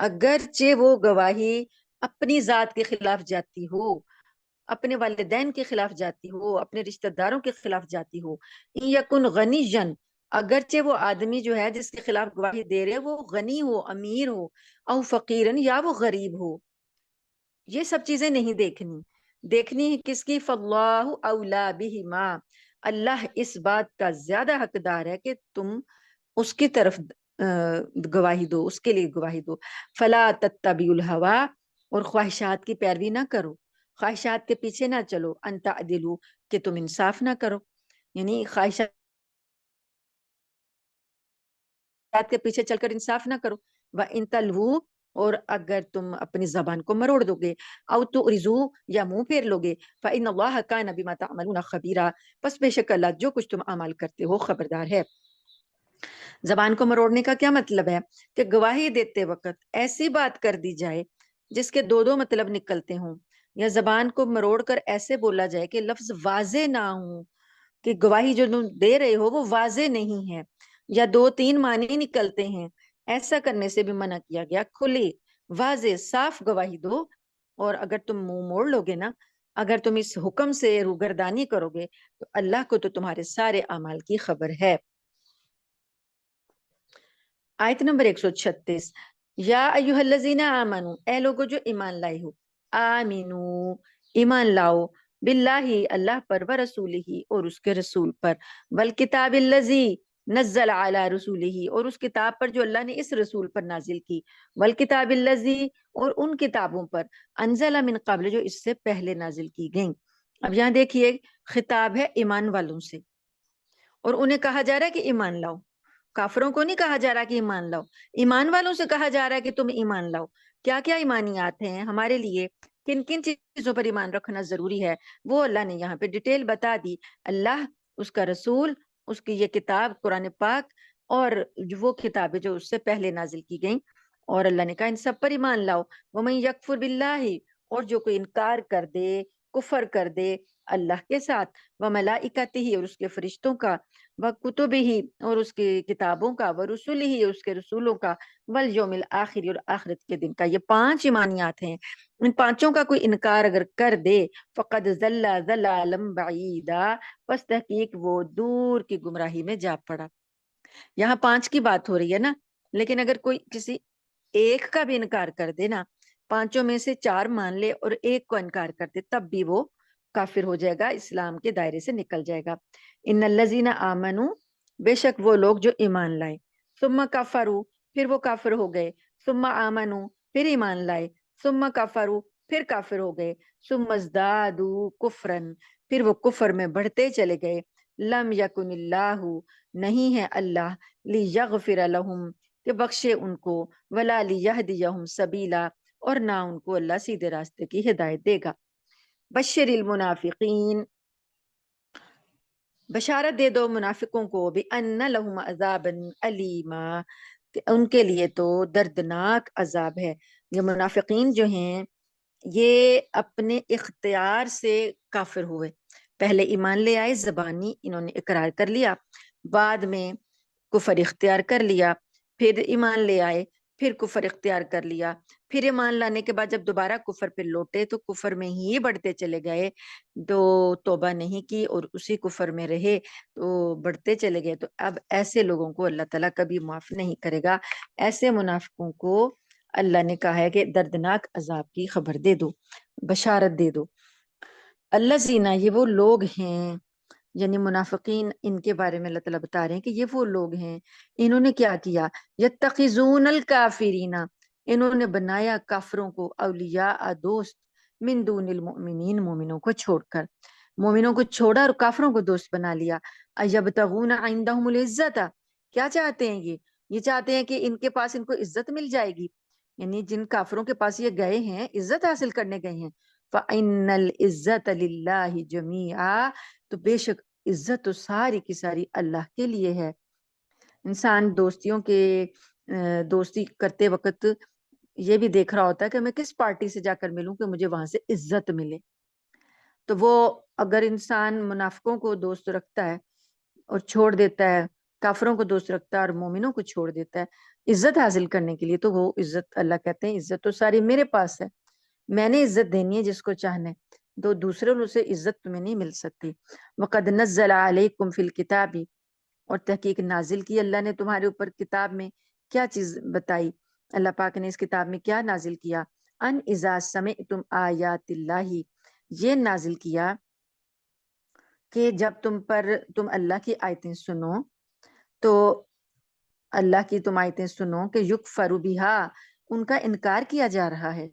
اگرچہ وہ گواہی اپنی ذات کے خلاف جاتی ہو، اپنے والدین کے خلاف جاتی ہو، اپنے رشتہ داروں کے خلاف جاتی ہو. یکن غنیًا، اگرچہ وہ آدمی جو ہے جس کے خلاف گواہی دے رہے وہ غنی ہو، امیر ہو، او فقیرن یا وہ غریب ہو. یہ سب چیزیں نہیں دیکھنی. دیکھنی کس کی؟ فاللہ اولا بہما، اللہ اس بات کا زیادہ حقدار ہے کہ تم اس کی طرف گواہی دو، اس کے لیے گواہی دو. فلا تتبعوا الہوا، اور خواہشات کی پیروی نہ کرو، خواہشات کے پیچھے نہ چلو. ان تعدلوا، کہ تم انصاف نہ کرو، یعنی خواہشات کے پیچھے چل کر انصاف نہ کرو. وَإِن تَلْوُوا، اور اگر تم اپنی زبان کو مروڑ دو گے، او تُعْرِضُوا، یا منہ پھیر لو گے، فَإِنَّ اللَّهَ كَانَ بِمَا تَعْمَلُونَ خَبِيرًا، پس بے شک اللہ جو کچھ تم اعمال کرتے ہو خبردار ہے. زبان کو مروڑنے کا کیا مطلب ہے؟ کہ گواہی دیتے وقت ایسی بات کر دی جائے جس کے دو دو مطلب نکلتے ہوں، یا زبان کو مروڑ کر ایسے بولا جائے کہ لفظ واضح نہ ہوں، کہ گواہی جو تم دے رہے ہو وہ واضح نہیں ہے، یا دو تین معنی نکلتے ہیں. ایسا کرنے سے بھی منع کیا گیا. کھلی واضح صاف گواہی دو. اور اگر تم منہ موڑ لو گے نا، اگر تم اس حکم سے روگردانی کرو گے، تو اللہ کو تو تمہارے سارے اعمال کی خبر ہے. آیت نمبر 136. یا ایھا الذین آمنوا، اے لوگو جو ایمان لائے ہو، آمینو ایمان لاؤ، باللہ اللہ پر، ورسولہ اور اس کے رسول پر، والکتاب الذی نزل علی رسولہ اور اس کتاب پر جو اللہ نے اس رسول پر نازل کی، والکتاب الذی اور ان کتابوں پر، انزل من قبل جو اس سے پہلے نازل کی گئیں. اب یہاں دیکھیے خطاب ہے ایمان والوں سے، اور انہیں کہا جا رہا ہے کہ ایمان لاؤ. کافروں کو نہیں کہا جا رہا کہ ایمان لاؤ، ایمان والوں سے کہا جا رہا ہے کہ تم ایمان لاؤ. کیا کیا ایمانیات ہیں ہمارے لیے، کن کن چیزوں پر ایمان رکھنا ضروری ہے، وہ اللہ نے یہاں پہ ڈیٹیل بتا دی. اللہ، اس کا رسول، اس کی یہ کتاب قرآن پاک، اور وہ کتابیں جو اس سے پہلے نازل کی گئیں. اور اللہ نے کہا ان سب پر ایمان لاؤ. وَمَن يَكْفُرْ بِاللَّهِ، اور جو کوئی انکار کر دے، کفر کر دے اللہ کے ساتھ، وَمَلَائِكَتِهِ اور اس کے فرشتوں کا، وَكُتُبِهِ اور اس کی کتابوں کا، وَرُسُلِهِ اور اس کے رسولوں کا، وَالْيَوْمِ الْآخِرِ اور آخرت کے دن کا. یہ 5 ایمانیات ہیں. ان پانچوں کا کوئی انکار اگر کر دے، فقد ضل ضلالا بعیدا، پس تحقیق وہ دور کی گمراہی میں جا پڑا. یہاں 5 کی بات ہو رہی ہے نا، لیکن اگر کوئی کسی ایک کا بھی انکار کر دے نا، 5 میں سے 4 مان لے اور ایک کو انکار کر دے، تب بھی وہ کافر ہو جائے گا، اسلام کے دائرے سے نکل جائے گا. ان الذین آمنوا، بے شک وہ لوگ جو ایمان لائے، ثم کفروا پھر وہ کافر ہو گئے، ثم آمنوا پھر ایمان لائے، ثم کفروا پھر کافر ہو گئے، ثم ازدادوا کفرا پھر وہ کفر میں بڑھتے چلے گئے. لم یکن اللہ، نہیں ہے اللہ، لیغفر لہم کہ بخشے ان کو، ولا لیہدیہم سبیلا اور نہ ان کو اللہ سیدھے راستے کی ہدایت دے گا. بشر المنافقین، بشارت دے دو منافقوں کو، بِأَنَّ لَهُمْ عَذَابًا أَلِيمًا کہ ان کے لیے تو دردناک عذاب ہے. یہ منافقین جو ہیں یہ اپنے اختیار سے کافر ہوئے. پہلے ایمان لے آئے، زبانی انہوں نے اقرار کر لیا، بعد میں کفر اختیار کر لیا، پھر ایمان لے آئے، پھر کفر اختیار کر لیا، پھر ایمان لانے کے بعد جب دوبارہ کفر پہ لوٹے تو کفر میں ہی بڑھتے چلے گئے، تو توبہ نہیں کی اور اسی کفر میں رہے تو بڑھتے چلے گئے. تو اب ایسے لوگوں کو اللہ تعالیٰ کبھی معاف نہیں کرے گا. ایسے منافقوں کو اللہ نے کہا ہے کہ دردناک عذاب کی خبر دے دو، بشارت دے دو. اللہ زینہ، یہ وہ لوگ ہیں، یعنی منافقین، ان کے بارے میں اللہ تعالیٰ بتا رہے ہیں کہ یہ وہ لوگ ہیں، انہوں نے کیا کیا، یتخذون الکافرین، انہوں نے بنایا کافروں کو اولیاء دوست، من دون المؤمنین، مومنوں کو چھوڑ کر، مومنوں کو چھوڑا اور کافروں کو دوست بنا لیا. ایبتغون عندهم العزت، کیا چاہتے ہیں یہ چاہتے ہیں کہ ان کے پاس ان کو عزت مل جائے گی، یعنی جن کافروں کے پاس یہ گئے ہیں عزت حاصل کرنے گئے ہیں. فَإِنَّ الْعِزَّةَ لِلَّهِ جَمِيعًا، تو بے شک عزت تو ساری کی ساری اللہ کے لیے ہے. انسان دوستیوں کے دوستی کرتے وقت یہ بھی دیکھ رہا ہوتا ہے کہ میں کس پارٹی سے جا کر ملوں کہ مجھے وہاں سے عزت ملے. تو وہ اگر انسان منافقوں کو دوست رکھتا ہے اور چھوڑ دیتا ہے، کافروں کو دوست رکھتا ہے اور مومنوں کو چھوڑ دیتا ہے عزت حاصل کرنے کے لیے، تو وہ عزت، اللہ کہتے ہیں عزت تو ساری میرے پاس ہے، میں نے عزت دینی ہے جس کو چاہنا ہے، تو دوسروں سے عزت تمہیں نہیں مل سکتی. وَقَدْ نَزَّلَ عَلَيْكُمْ فِي الْكِتَابِ، اور تحقیق نازل کی اللہ نے تمہارے اوپر کتاب میں. کیا چیز بتائی اللہ پاک نے اس کتاب میں، کیا نازل کیا، ان اذا سمعتم آیات اللہ، یہ نازل کیا کہ جب تم اللہ کی آیتیں سنو، تو اللہ کی تم آیتیں سنو کہ یکفر بہا، ان کا انکار کیا جا رہا ہے،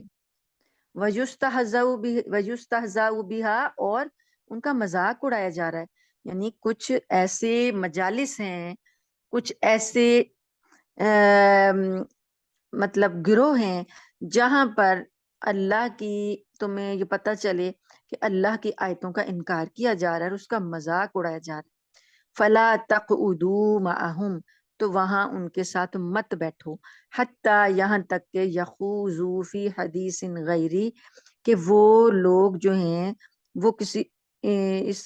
وَيُسْتَهْزَأُ بِهَا، اور ان کا مذاق اڑایا جا رہا ہے. یعنی کچھ ایسے مجالس ہیں، کچھ ایسے مطلب گروہ ہیں جہاں پر اللہ کی تمہیں یہ پتہ چلے کہ اللہ کی آیتوں کا انکار کیا جا رہا ہے اور اس کا مذاق اڑایا جا رہا ہے. فَلَا تَقْعُدُوا مَعَهُمْ، تو وہاں ان کے ساتھ مت بیٹھو، حتیٰ یہاں تک کہ یخوضوا فی حدیث غیری، کہ وہ لوگ جو ہیں وہ کسی اس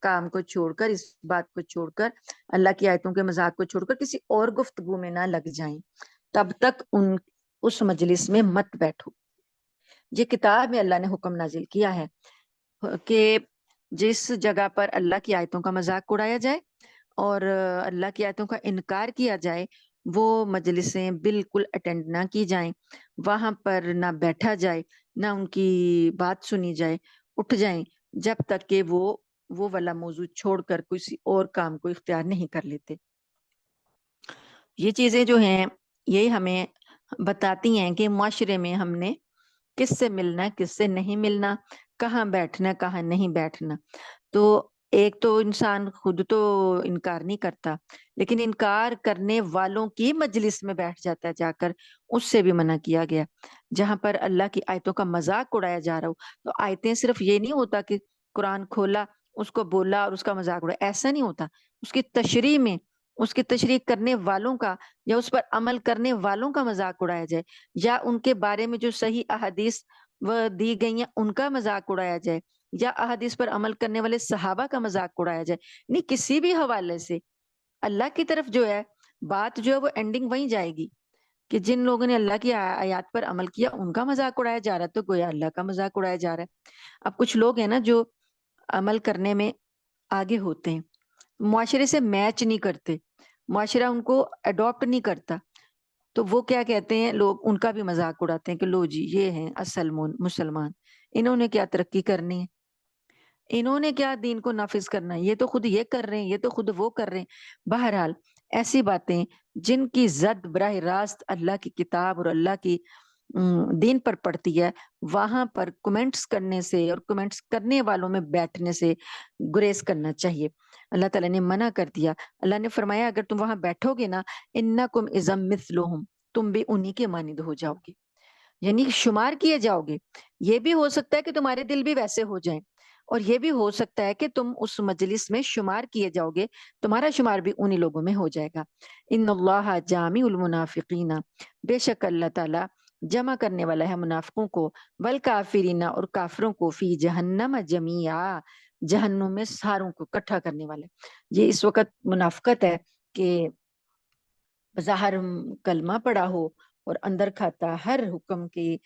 کام کو چھوڑ کر، اس بات کو چھوڑ کر، اللہ کی آیتوں کے مذاق کو چھوڑ کر کسی اور گفتگو میں نہ لگ جائیں، تب تک اس مجلس میں مت بیٹھو. یہ کتاب میں اللہ نے حکم نازل کیا ہے کہ جس جگہ پر اللہ کی آیتوں کا مذاق اڑایا جائے اور اللہ کی آیتوں کا انکار کیا جائے، وہ مجلسیں بالکل اٹینڈ نہ کی جائیں، وہاں پر نہ بیٹھا جائے، نہ ان کی بات سنی جائے، اٹھ جائیں جب تک کہ وہ والا موضوع چھوڑ کر کسی اور کام کو اختیار نہیں کر لیتے. یہ چیزیں جو ہیں یہ ہمیں بتاتی ہیں کہ معاشرے میں ہم نے کس سے ملنا ہے، کس سے نہیں ملنا، کہاں بیٹھنا، کہاں نہیں بیٹھنا. تو ایک تو انسان خود تو انکار نہیں کرتا، لیکن انکار کرنے والوں کی مجلس میں بیٹھ جاتا ہے جا کر، اس سے بھی منع کیا گیا. جہاں پر اللہ کی آیتوں کا مذاق اڑایا جا رہا ہو، تو آیتیں صرف یہ نہیں ہوتا کہ قرآن کھولا، اس کو بولا اور اس کا مذاق اڑایا، ایسا نہیں ہوتا. اس کی تشریح میں اس کی تشریح کرنے والوں کا یا اس پر عمل کرنے والوں کا مذاق اڑایا جائے، یا ان کے بارے میں جو صحیح احادیث وہ دی گئی ہیں ان کا مذاق اڑایا جائے، یا احادیث پر عمل کرنے والے صحابہ کا مذاق اڑایا جائے. نہیں، کسی بھی حوالے سے اللہ کی طرف جو ہے بات جو ہے وہ اینڈنگ وہیں جائے گی کہ جن لوگوں نے اللہ کی آیات پر عمل کیا ان کا مذاق اڑایا جا رہا ہے، تو گویا اللہ کا مذاق اڑایا جا رہا ہے. اب کچھ لوگ ہیں نا جو عمل کرنے میں آگے ہوتے ہیں، معاشرے سے میچ نہیں کرتے، معاشرہ ان کو اڈاپٹ نہیں کرتا، تو وہ کیا کہتے ہیں، لوگ ان کا بھی مذاق اڑاتے ہیں کہ لو جی یہ ہیں اصل مسلمان، انہوں نے کیا ترقی کرنی ہے، انہوں نے کیا دین کو نافذ کرنا ہے، یہ تو خود یہ کر رہے ہیں، یہ تو خود وہ کر رہے ہیں. بہرحال ایسی باتیں جن کی زد براہ راست اللہ کی کتاب اور اللہ کی دین پر پڑتی ہے، وہاں پر کمنٹس کرنے سے اور کمنٹس کرنے والوں میں بیٹھنے سے گریز کرنا چاہیے. اللہ تعالیٰ نے منع کر دیا. اللہ نے فرمایا اگر تم وہاں بیٹھو گے نا، انکم اذا مثلہم، تم بھی انہی کے مانند ہو جاؤ گے، یعنی شمار کیے جاؤ گے. یہ بھی ہو سکتا ہے کہ تمہارے دل بھی ویسے ہو جائیں، اور یہ بھی ہو سکتا ہے کہ تم اس مجلس میں شمار کیے جاؤ گے، تمہارا شمار بھی انہی لوگوں میں ہو جائے گا۔ ان اللہ جامع المنافقین، بے شک اللہ تعالیٰ جمع کرنے والا ہے منافقوں کو، والکافرین اور کافروں کو، فی جہنم جمیعا، جہنم میں ساروں کو اکٹھا کرنے والا ہے۔ یہ اس وقت منافقت ہے کہ بظاہر کلمہ پڑا ہو اور اندر کھاتا ہر حکم کی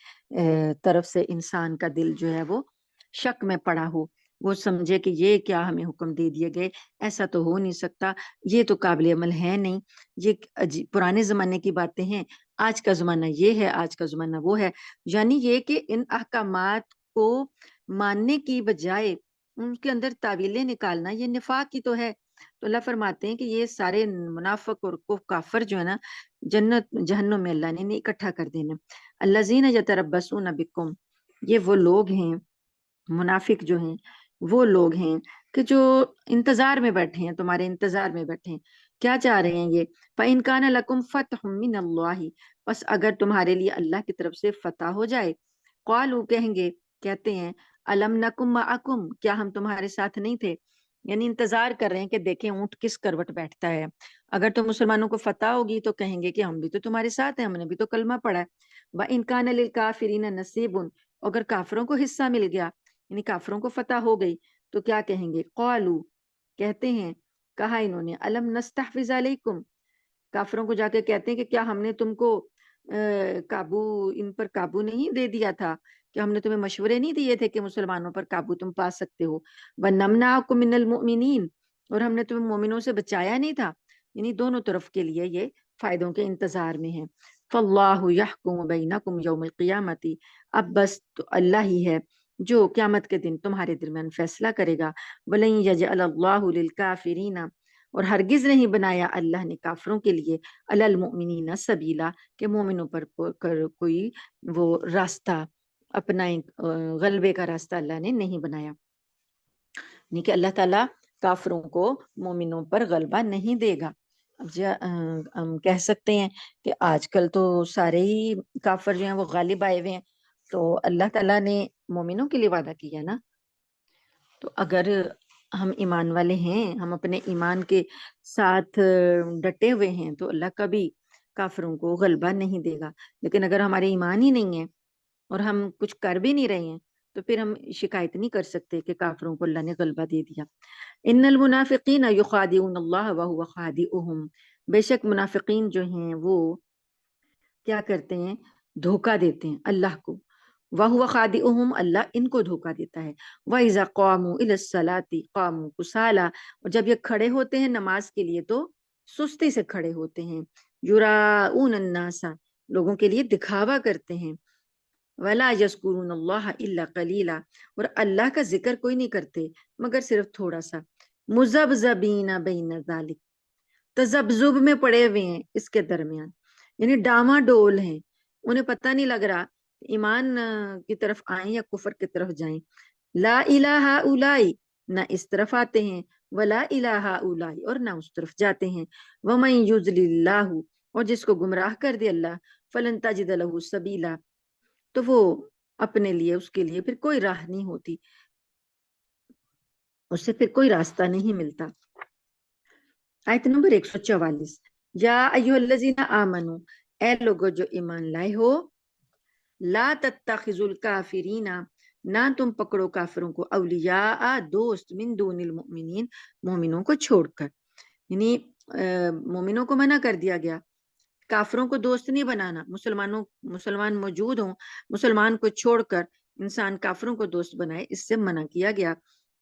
طرف سے انسان کا دل جو ہے وہ شک میں پڑا ہو، وہ سمجھے کہ یہ کیا ہمیں حکم دے دیے گئے، ایسا تو ہو نہیں سکتا، یہ تو قابل عمل ہے نہیں، یہ پرانے زمانے کی باتیں ہیں، آج کا زمانہ یہ ہے، آج کا زمانہ وہ ہے۔ یعنی یہ کہ ان احکامات کو ماننے کی بجائے ان کے اندر تعویلیں نکالنا، یہ نفاق ہی تو ہے۔ تو اللہ فرماتے ہیں کہ یہ سارے منافق اور کافر جو ہے نا، جنت جہنم میں اللہ نے انہیں اکٹھا کر دینا۔ الذین یتربصون بکم، یہ وہ لوگ ہیں، منافق جو ہیں وہ لوگ ہیں کہ جو انتظار میں بیٹھے ہیں، تمہارے انتظار میں بیٹھے ہیں۔ کیا چاہ رہے ہیں یہ؟ فَإِن كَانَ لَكُمْ فَتْحٌ مِّنَ اللَّهِ، بس اگر تمہارے لیے اللہ کی طرف سے فتح ہو جائے، قالوا کہیں گے، کہتے ہیں، الم نکم معکم، کیا ہم تمہارے ساتھ نہیں تھے؟ یعنی انتظار کر رہے ہیں کہ دیکھیں اونٹ کس کروٹ بیٹھتا ہے۔ اگر تو مسلمانوں کو فتح ہوگی تو کہیں گے کہ ہم بھی تو تمہارے ساتھ ہیں، ہم نے بھی تو کلمہ پڑھا ہے۔ وَإِن كَانَ لِلْكَافِرِينَ نَصِيبٌ، اگر کافروں کو حصہ مل گیا، یعنی کافروں کو فتح ہو گئی، تو کیا کہیں گے؟ قالوا، کہتے ہیں، کہا انہوں نے، الم نستحوذ علیکم، کافروں کو جا کے کہتے ہیں کہ کیا ہم نے تم کو ان پر قابو نہیں دے دیا تھا، کہ ہم نے تمہیں مشورے نہیں دیے تھے کہ مسلمانوں پر قابو تم پا سکتے ہو؟ وَنَمْنَعَكُم مِّنَ الْمُؤْمِنِينَ، اور ہم نے تمہیں مومنوں سے بچایا نہیں تھا، یعنی دونوں طرف کے لیے یہ فائدوں کے انتظار میں ہیں۔ فَاللَّهُ يَحْكُمُ بَيْنَكُمْ يَوْمَ الْقِيَامَةِ، اب بس تو اللہ ہی ہے جو قیامت کے دن تمہارے درمیان فیصلہ کرے گا۔ وَلَن يَجْعَلَ اللَّهُ لِلْكَافِرِينَ، اور ہرگز نہیں بنایا اللہ نے کافروں کے لیے، علی المؤمنین سبیلا، کہ مومنوں پر کوئی وہ راستہ اپنائیں، غلبے کا راستہ اللہ نے نہیں بنایا، یعنی کہ اللہ تعالیٰ کافروں کو مومنوں پر غلبہ نہیں دے گا۔ اب ہم کہہ سکتے ہیں کہ آج کل تو سارے ہی کافر جو ہیں وہ غالب آئے ہوئے ہیں، تو اللہ تعالیٰ نے مومنوں کے لیے وعدہ کیا نا، تو اگر ہم ایمان والے ہیں، ہم اپنے ایمان کے ساتھ ڈٹے ہوئے ہیں، تو اللہ کبھی کافروں کو غلبہ نہیں دے گا۔ لیکن اگر ہمارے ایمان ہی نہیں ہے اور ہم کچھ کر بھی نہیں رہے ہیں، تو پھر ہم شکایت نہیں کر سکتے کہ کافروں کو اللہ نے غلبہ دے دیا۔ ان المنافقین یخادعون اللہ وهو خادعهم، بے شک منافقین جو ہیں وہ کیا کرتے ہیں؟ دھوکہ دیتے ہیں اللہ کو، وَهُوَ خَادِعُهُمْ، اللہ ان کو دھوکہ دیتا ہے۔ وَإِذَا قَامُوا إِلَى الصَّلَاةِ قَامُوا كُسَالَىٰ، اور جب یہ کھڑے ہوتے ہیں نماز کے لیے تو سستی سے کھڑے ہوتے ہیں۔ يُرَاءُونَ النَّاسَ، لوگوں کے لیے دکھاوا کرتے ہیں۔ وَلَا يَذْكُرُونَ اللَّهَ إِلَّا قَلِيلًا، اور اللہ کا ذکر کوئی نہیں کرتے مگر صرف تھوڑا سا۔ مُذَبْذَبِينَ بَيْنَ ذَلِكَ، تذبذب میں پڑے ہوئے ہیں اس کے درمیان، یعنی ڈاما ڈول ہیں، انہیں پتہ نہیں لگ رہا ایمان کی طرف آئیں یا کفر کی طرف جائیں۔ لا الہ اولائی، نہ اس طرف آتے ہیں، ولا الہ اولائی، اور نہ اس طرف جاتے ہیں۔ ومن یضلل اللہ، اور جس کو گمراہ کر دے اللہ، فلن تجد لہ سبیلا، تو وہ اپنے لیے، اس کے لیے پھر کوئی راہ نہیں ہوتی، اس سے پھر کوئی راستہ نہیں ملتا۔ آیت نمبر 144، یا ایھا الذین آمنو، اے لوگو جو ایمان لائے ہو، لا تتخذوا الکافرین، نہ تم پکڑو کافروں کو، اولیاء دوست، من دون المؤمنین، مومنوں کو چھوڑ کر، یعنی مومنوں کو منع کر دیا گیا، کافروں کو دوست نہیں بنانا، مسلمان موجود ہوں، مسلمان کو چھوڑ کر انسان کافروں کو دوست بنائے، اس سے منع کیا گیا۔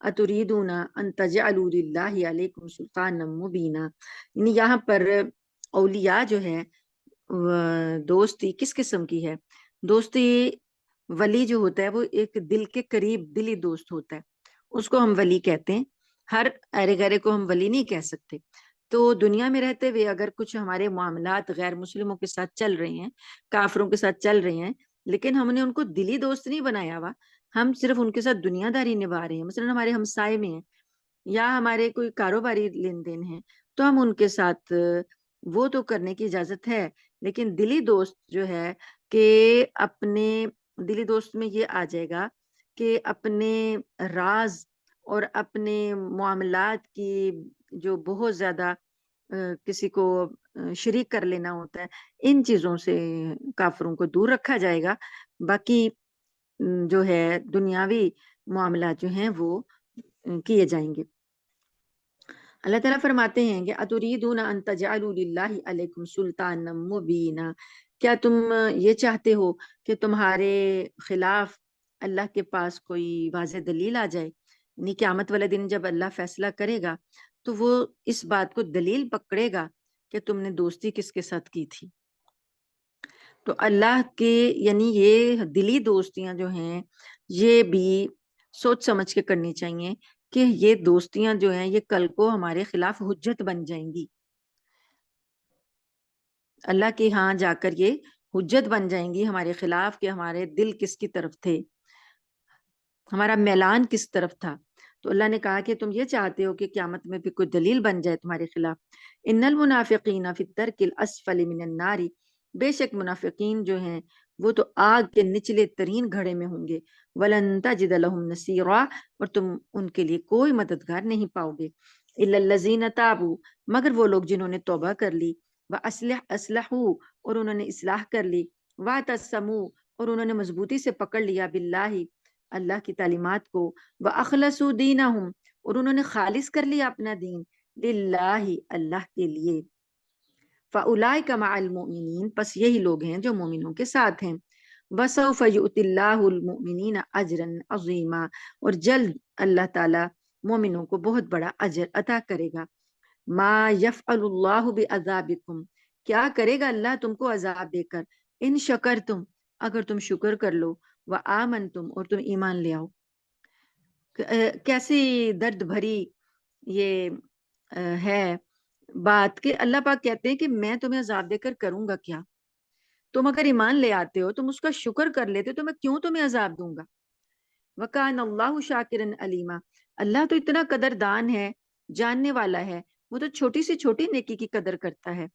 اتریدون ان تجعلوا للہ علیکم سلطانا مبینا، یعنی یہاں پر اولیاء جو ہے دوستی کس قسم کی ہے؟ دوستی، ولی جو ہوتا ہے وہ ایک دل کے قریب دلی دوست ہوتا ہے، اس کو ہم ولی کہتے ہیں، ہر ارے گرے کو ہم ولی نہیں کہہ سکتے۔ تو دنیا میں رہتے ہوئے اگر کچھ ہمارے معاملات غیر مسلموں کے ساتھ چل رہے ہیں، کافروں کے ساتھ چل رہے ہیں، لیکن ہم نے ان کو دلی دوست نہیں بنایا ہوا، ہم صرف ان کے ساتھ دنیا داری نبھا رہے ہیں، مثلا ہمارے ہمسائے میں ہیں یا ہمارے کوئی کاروباری لین دین ہے، تو ہم ان کے ساتھ وہ تو کرنے کی اجازت ہے، لیکن دلی دوست جو ہے کہ اپنے دلی دوست میں یہ آ جائے گا کہ اپنے راز اور اپنے معاملات کی جو بہت زیادہ کسی کو شریک کر لینا ہوتا ہے، ان چیزوں سے کافروں کو دور رکھا جائے گا. باقی جو ہے دنیاوی معاملات جو ہیں وہ کیے جائیں گے. اللہ تعالیٰ فرماتے ہیں کہ اتریدون ان تجعلوا للہ علیکم سلطانا مبینا، کیا تم یہ چاہتے ہو کہ تمہارے خلاف اللہ کے پاس کوئی واضح دلیل آ جائے؟ یعنی قیامت والے دن جب اللہ فیصلہ کرے گا تو وہ اس بات کو دلیل پکڑے گا کہ تم نے دوستی کس کے ساتھ کی تھی. تو اللہ کے یعنی یہ دلی دوستیاں جو ہیں یہ بھی سوچ سمجھ کے کرنی چاہیے کہ یہ دوستیاں جو ہیں یہ کل کو ہمارے خلاف حجت بن جائیں گی. اللہ کے ہاں جا کر یہ حجت بن جائیں گی ہمارے خلاف کہ ہمارے دل کس کی طرف تھے، ہمارا میلان کس طرف تھا. تو اللہ نے کہا کہ تم یہ چاہتے ہو کہ قیامت میں بھی کوئی دلیل بن جائے تمہارے خلاف. ان المنافقین فی الدرک الاسفل من النار، بے شک منافقین جو ہیں وہ تو آگ کے نچلے ترین گھڑے میں ہوں گے. ولن تجد لهم نصیرا، اور تم ان کے لیے کوئی مددگار نہیں پاؤ گے. الا الذین تابوا، مگر وہ لوگ جنہوں نے توبہ کر لی، اصلحوا، اور انہوں نے اصلاح کر لی، واعتصموا، اور انہوں نے مضبوطی سے پکڑ لیا، باللہ، اللہ کی تعلیمات کو، وَأَخْلَصُوا دِينَهُمْ، اور انہوں نے خالص کر لیا اپنا دین، للہ، اللہ کے لیے. فَأُولَئِكَ مَعَ الْمُؤْمِنِينَ، پس یہی لوگ ہیں جو مومنوں کے ساتھ ہیں. وَسَوْفَ يُؤْتِ اللَّهُ الْمُؤْمِنِينَ أَجْرًا عَظِيمًا، اور جلد اللہ تعالیٰ مومنوں کو بہت بڑا اجر عطا کرے گا. مَا يَفْعَلُ اللَّهُ بِعَذَابِكُمْ، کیا کرے گا اللہ تم کو عذاب دے کر، ان شکرتم، اگر تم شکر کر لو، وآمنتم، اور تم ایمان لے آؤ. کیسی درد بھری یہ ہے بات کہ اللہ پاک کہتے ہیں کہ میں تمہیں عذاب دے کر کروں گا کیا؟ تم اگر ایمان لے آتے ہو، تم اس کا شکر کر لیتے ہو، تو میں کیوں تمہیں عذاب دوں گا؟ وَكَانَ اللَّهُ شَاكِرًا عَلِيمًا، اللہ تو اتنا قدردان ہے، جاننے والا ہے. وہ تو چھوٹی سے چھوٹی نیکی کی قدر کرتا ہے،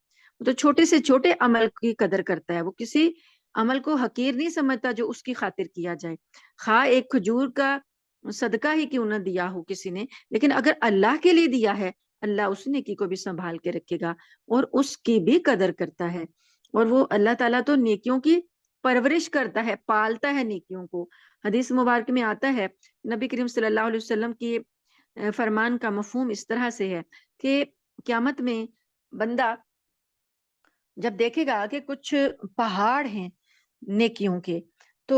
وہ تو چھوٹے سے چھوٹے عمل کی قدر کرتا ہے. وہ کسی عمل کو حقیر نہیں سمجھتا جو اس کی خاطر کیا جائے، خواہ ایک کھجور کا صدقہ ہی کیوں نہ دیا ہو کسی نے، لیکن اگر اللہ کے لیے دیا ہے، اللہ اس نیکی کو بھی سنبھال کے رکھے گا اور اس کی بھی قدر کرتا ہے. اور وہ اللہ تعالیٰ تو نیکیوں کی پرورش کرتا ہے، پالتا ہے نیکیوں کو. حدیث مبارک میں آتا ہے، نبی کریم صلی اللہ علیہ وسلم کی فرمان کا مفہوم اس طرح سے ہے کہ قیامت میں بندہ جب دیکھے گا کہ کچھ پہاڑ ہیں نیکیوں کے، تو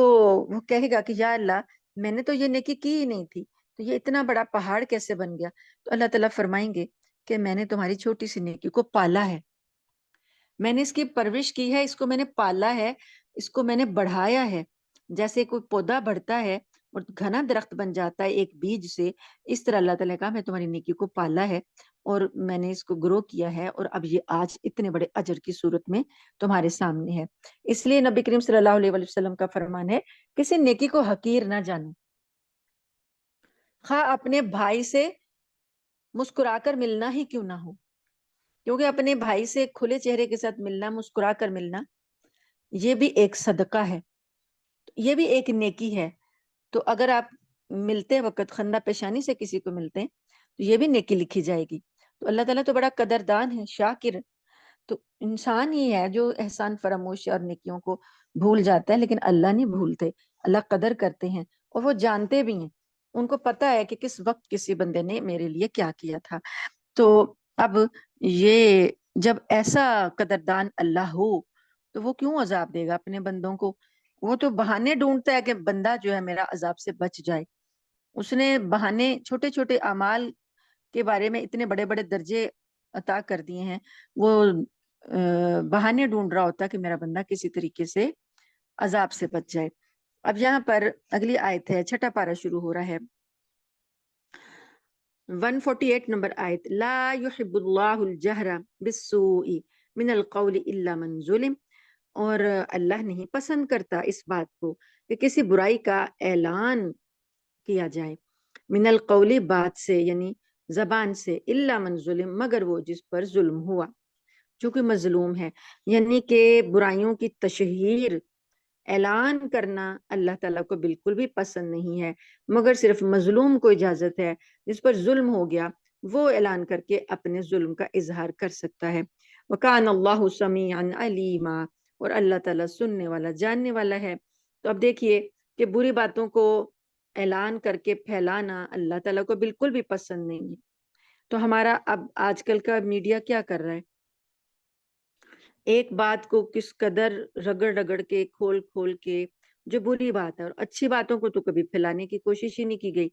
وہ کہے گا کہ یا اللہ، میں نے تو یہ نیکی کی ہی نہیں تھی، تو یہ اتنا بڑا پہاڑ کیسے بن گیا؟ تو اللہ تعالیٰ فرمائیں گے کہ میں نے تمہاری چھوٹی سی نیکی کو پالا ہے، میں نے اس کی پرورش کی ہے، اس کو میں نے پالا ہے، اس کو میں نے بڑھایا ہے. جیسے کوئی پودا بڑھتا ہے اور گھنا درخت بن جاتا ہے ایک بیج سے، اس طرح اللہ تعالیٰ کا میں تمہاری نیکی کو پالا ہے اور میں نے اس کو گرو کیا ہے، اور اب یہ آج اتنے بڑے اجر کی صورت میں تمہارے سامنے ہے. اس لیے نبی کریم صلی اللہ علیہ وسلم کا فرمان ہے، کسی نیکی کو حقیر نہ جانو، خواہ اپنے بھائی سے مسکرا کر ملنا ہی کیوں نہ ہو، کیونکہ اپنے بھائی سے کھلے چہرے کے ساتھ ملنا، مسکرا کر ملنا، یہ بھی ایک صدقہ ہے، یہ بھی ایک نیکی ہے. تو اگر آپ ملتے وقت خندہ پیشانی سے کسی کو ملتے ہیں تو یہ بھی نیکی لکھی جائے گی. تو اللہ تعالیٰ تو بڑا قدردان ہے، شاکر. تو انسان ہی ہے جو احسان فراموش اور نیکیوں کو بھول جاتا ہے، لیکن اللہ نہیں بھولتے، اللہ قدر کرتے ہیں اور وہ جانتے بھی ہیں، ان کو پتا ہے کہ کس وقت کسی بندے نے میرے لیے کیا کیا تھا. تو اب یہ جب ایسا قدردان اللہ ہو تو وہ کیوں عذاب دے گا اپنے بندوں کو؟ وہ تو بہانے ڈھونڈتا ہے کہ بندہ جو ہے میرا عذاب سے بچ جائے. اس نے بہانے، چھوٹے چھوٹے اعمال کے بارے میں اتنے بڑے بڑے درجے عطا کر دیے ہیں، وہ بہانے ڈھونڈ رہا ہوتا کہ میرا بندہ کسی طریقے سے عذاب سے بچ جائے. اب یہاں پر اگلی آیت ہے، چھٹا پارہ شروع ہو رہا ہے، 148 نمبر آیت، لا يحب اللہ الجہر بالسوء من القول الا من ظلم، اور اللہ نہیں پسند کرتا اس بات کو کہ کسی برائی کا اعلان کیا جائے، من القول، بات سے یعنی زبان سے، الا من ظلم، مگر وہ جس پر ظلم ہوا، جو کہ مظلوم ہے. یعنی کہ برائیوں کی تشہیر اعلان کرنا اللہ تعالیٰ کو بالکل بھی پسند نہیں ہے، مگر صرف مظلوم کو اجازت ہے، جس پر ظلم ہو گیا وہ اعلان کر کے اپنے ظلم کا اظہار کر سکتا ہے۔ وَكَانَ اللَّهُ سَمِيعًا عَلِيمًا، اور اللہ تعالیٰ سننے والا جاننے والا ہے۔ تو اب دیکھیے کہ بری باتوں کو اعلان کر کے پھیلانا اللہ تعالیٰ کو بالکل بھی پسند نہیں ہے۔ تو ہمارا اب آج کل کا میڈیا کیا کر رہا ہے؟ ایک بات کو کس قدر رگڑ رگڑ کے کھول کھول کے جو بری بات ہے، اور اچھی باتوں کو تو کبھی پھیلانے کی کوشش ہی نہیں کی گئی۔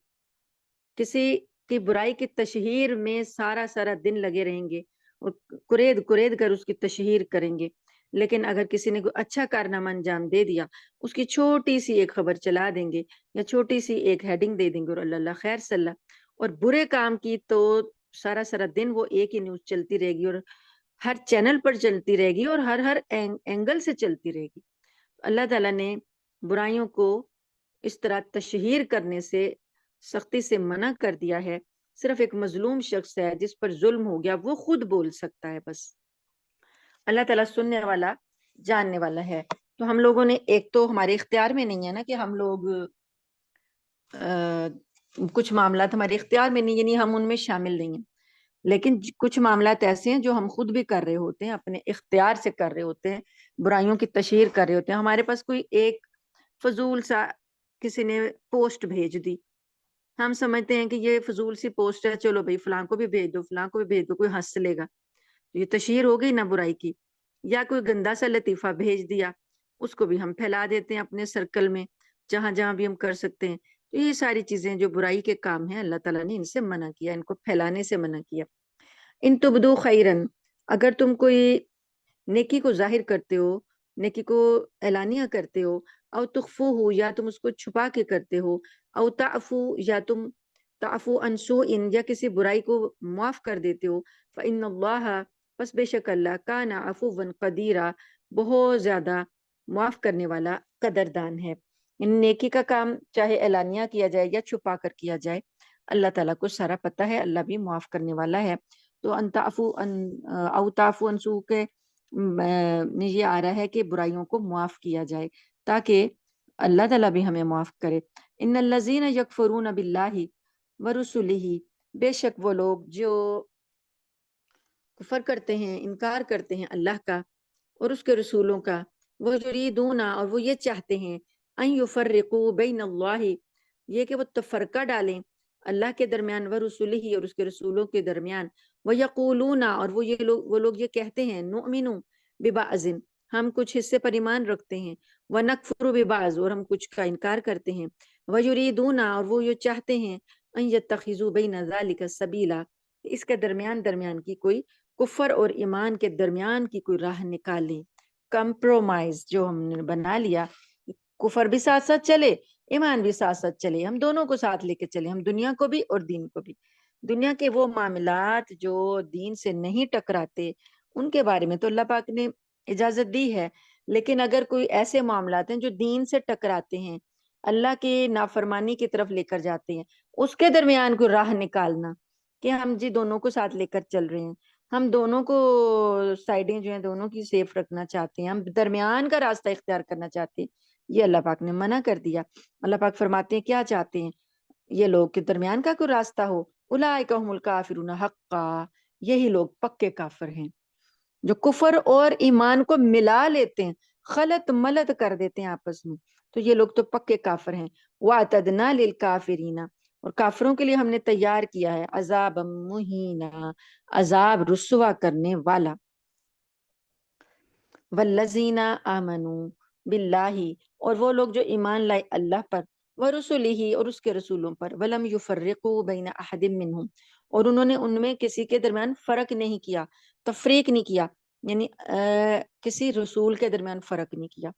کسی کی برائی کی تشہیر میں سارا سارا دن لگے رہیں گے اور کرید کرید کر اس کی تشہیر کریں گے، لیکن اگر کسی نے کوئی اچھا کارنامہ انجام دے دیا، اس کی چھوٹی سی ایک خبر چلا دیں گے یا چھوٹی سی ایک ہیڈنگ دے دیں گے اور اللہ اللہ خیر صلی اللہ، اور برے کام کی تو سارا سارا دن وہ ایک ہی نیوز چلتی رہے گی اور ہر چینل پر چلتی رہے گی اور ہر اینگل سے چلتی رہے گی۔ اللہ تعالیٰ نے برائیوں کو اس طرح تشہیر کرنے سے سختی سے منع کر دیا ہے۔ صرف ایک مظلوم شخص ہے جس پر ظلم ہو گیا وہ خود بول سکتا ہے بس۔ اللہ تعالیٰ سننے والا جاننے والا ہے۔ تو ہم لوگوں نے ایک تو ہمارے اختیار میں نہیں ہے نا کہ ہم لوگ کچھ معاملات ہمارے اختیار میں نہیں، یعنی ہم ان میں شامل نہیں ہیں، لیکن کچھ معاملات ایسے ہیں جو ہم خود بھی کر رہے ہوتے ہیں، اپنے اختیار سے کر رہے ہوتے ہیں، برائیوں کی تشہیر کر رہے ہوتے ہیں۔ ہمارے پاس کوئی ایک فضول سا کسی نے پوسٹ بھیج دی، ہم سمجھتے ہیں کہ یہ فضول سی پوسٹ ہے، چلو بھائی فلاں کو بھی بھیج دو، فلاں کو بھی بھیج دو، کوئی ہنس لے گا، یہ تشہیر ہو گئی نا برائی کی۔ یا کوئی گندا سا لطیفہ بھیج دیا، اس کو بھی ہم پھیلا دیتے ہیں اپنے سرکل میں، جہاں جہاں بھی ہم کر سکتے ہیں۔ تو یہ ساری چیزیں جو برائی کے کام ہیں، اللہ تعالیٰ نے ان سے منع کیا، ان کو پھیلانے سے منع کیا۔ ان تبدو خیرن، اگر تم کوئی نیکی کو ظاہر کرتے ہو، نیکی کو اعلانیہ کرتے ہو، او تخفو ہو، یا تم اس کو چھپا کے کرتے ہو، او تعفو، یا تم تعفو عن سوء، یا کسی برائی کو معاف کر دیتے ہو، فإن اللہ، پس بے شک اللہ، کان عفوا قدیرا، بہت زیادہ معاف کرنے والا قدردان ہے۔ نیکی کا کام چاہے اعلانیہ کیا جائے یا چھپا کر کیا جائے، اللہ تعالیٰ کو سارا پتہ ہے، اللہ بھی معاف کرنے والا ہے۔ تو ان تعفو او تعفو عن سوء کے یہ آ رہا ہے کہ برائیوں کو معاف کیا جائے تاکہ اللہ تعالیٰ بھی ہمیں معاف کرے۔ ان الذین یکفرون باللہ ورسلہ، بے شک وہ لوگ جو کفر کرتے ہیں، انکار کرتے ہیں اللہ کا اور اس کے رسولوں کا، وہ یریدون، اور وہ یہ چاہتے ہیں، ان یفرقوا بین اللہ، یہ کہ وہ تفرقہ ڈالیں اللہ کے درمیان، ورسلہ، اور اس کے رسولوں کے درمیان، ویقولون، اور وہ لوگ یہ کہتے ہیں، نؤمن ببعض، ہم کچھ حصے پر ایمان رکھتے ہیں، ونکفر ببعض، اور ہم کچھ کا انکار کرتے ہیں، ویریدون، اور وہ یہ چاہتے ہیں، ان یتخذوا بین ذلک سبیلا، اس کے درمیان کی کوئی کفر اور ایمان کے درمیان کی کوئی راہ نکالیں۔ کمپرومائز جو ہم نے بنا لیا، کفر بھی ساتھ ساتھ چلے، ایمان بھی ساتھ ساتھ چلے، ہم دونوں کو ساتھ لے کے چلے، ہم دنیا کو بھی اور دین کو بھی۔ دنیا کے وہ معاملات جو دین سے نہیں ٹکراتے ان کے بارے میں تو اللہ پاک نے اجازت دی ہے، لیکن اگر کوئی ایسے معاملات ہیں جو دین سے ٹکراتے ہیں، اللہ کی نافرمانی کی طرف لے کر جاتے ہیں، اس کے درمیان کوئی راہ نکالنا کہ ہم جی دونوں کو ساتھ لے کر چل رہے ہیں، ہم دونوں کو سائڈیں جو ہیں دونوں کی سیف رکھنا چاہتے ہیں، ہم درمیان کا راستہ اختیار کرنا چاہتے ہیں، یہ اللہ پاک نے منع کر دیا۔ اللہ پاک فرماتے ہیں کیا چاہتے ہیں یہ لوگ کہ درمیان کا کوئی راستہ ہو، اولئک هم الکافرون حقا، یہی لوگ پکے کافر ہیں جو کفر اور ایمان کو ملا لیتے ہیں، خلط ملط کر دیتے ہیں آپس میں، تو یہ لوگ تو پکے کافر ہیں۔ وَاعْتَدْنَا لِلْكَافِرِينَ، اور کافروں کے لیے ہم نے تیار کیا ہے عذاب مہینہ، عذاب رسوا کرنے والا۔ والذین آمنوا باللہ، اور وہ لوگ جو ایمان لائے اللہ پر، ورسلہ، اور اس کے رسولوں پر، ولم یفرقوا بین احد منہم، اور انہوں نے ان میں کسی کے درمیان فرق نہیں کیا، تفریق نہیں کیا، یعنی کسی رسول کے درمیان فرق نہیں کیا۔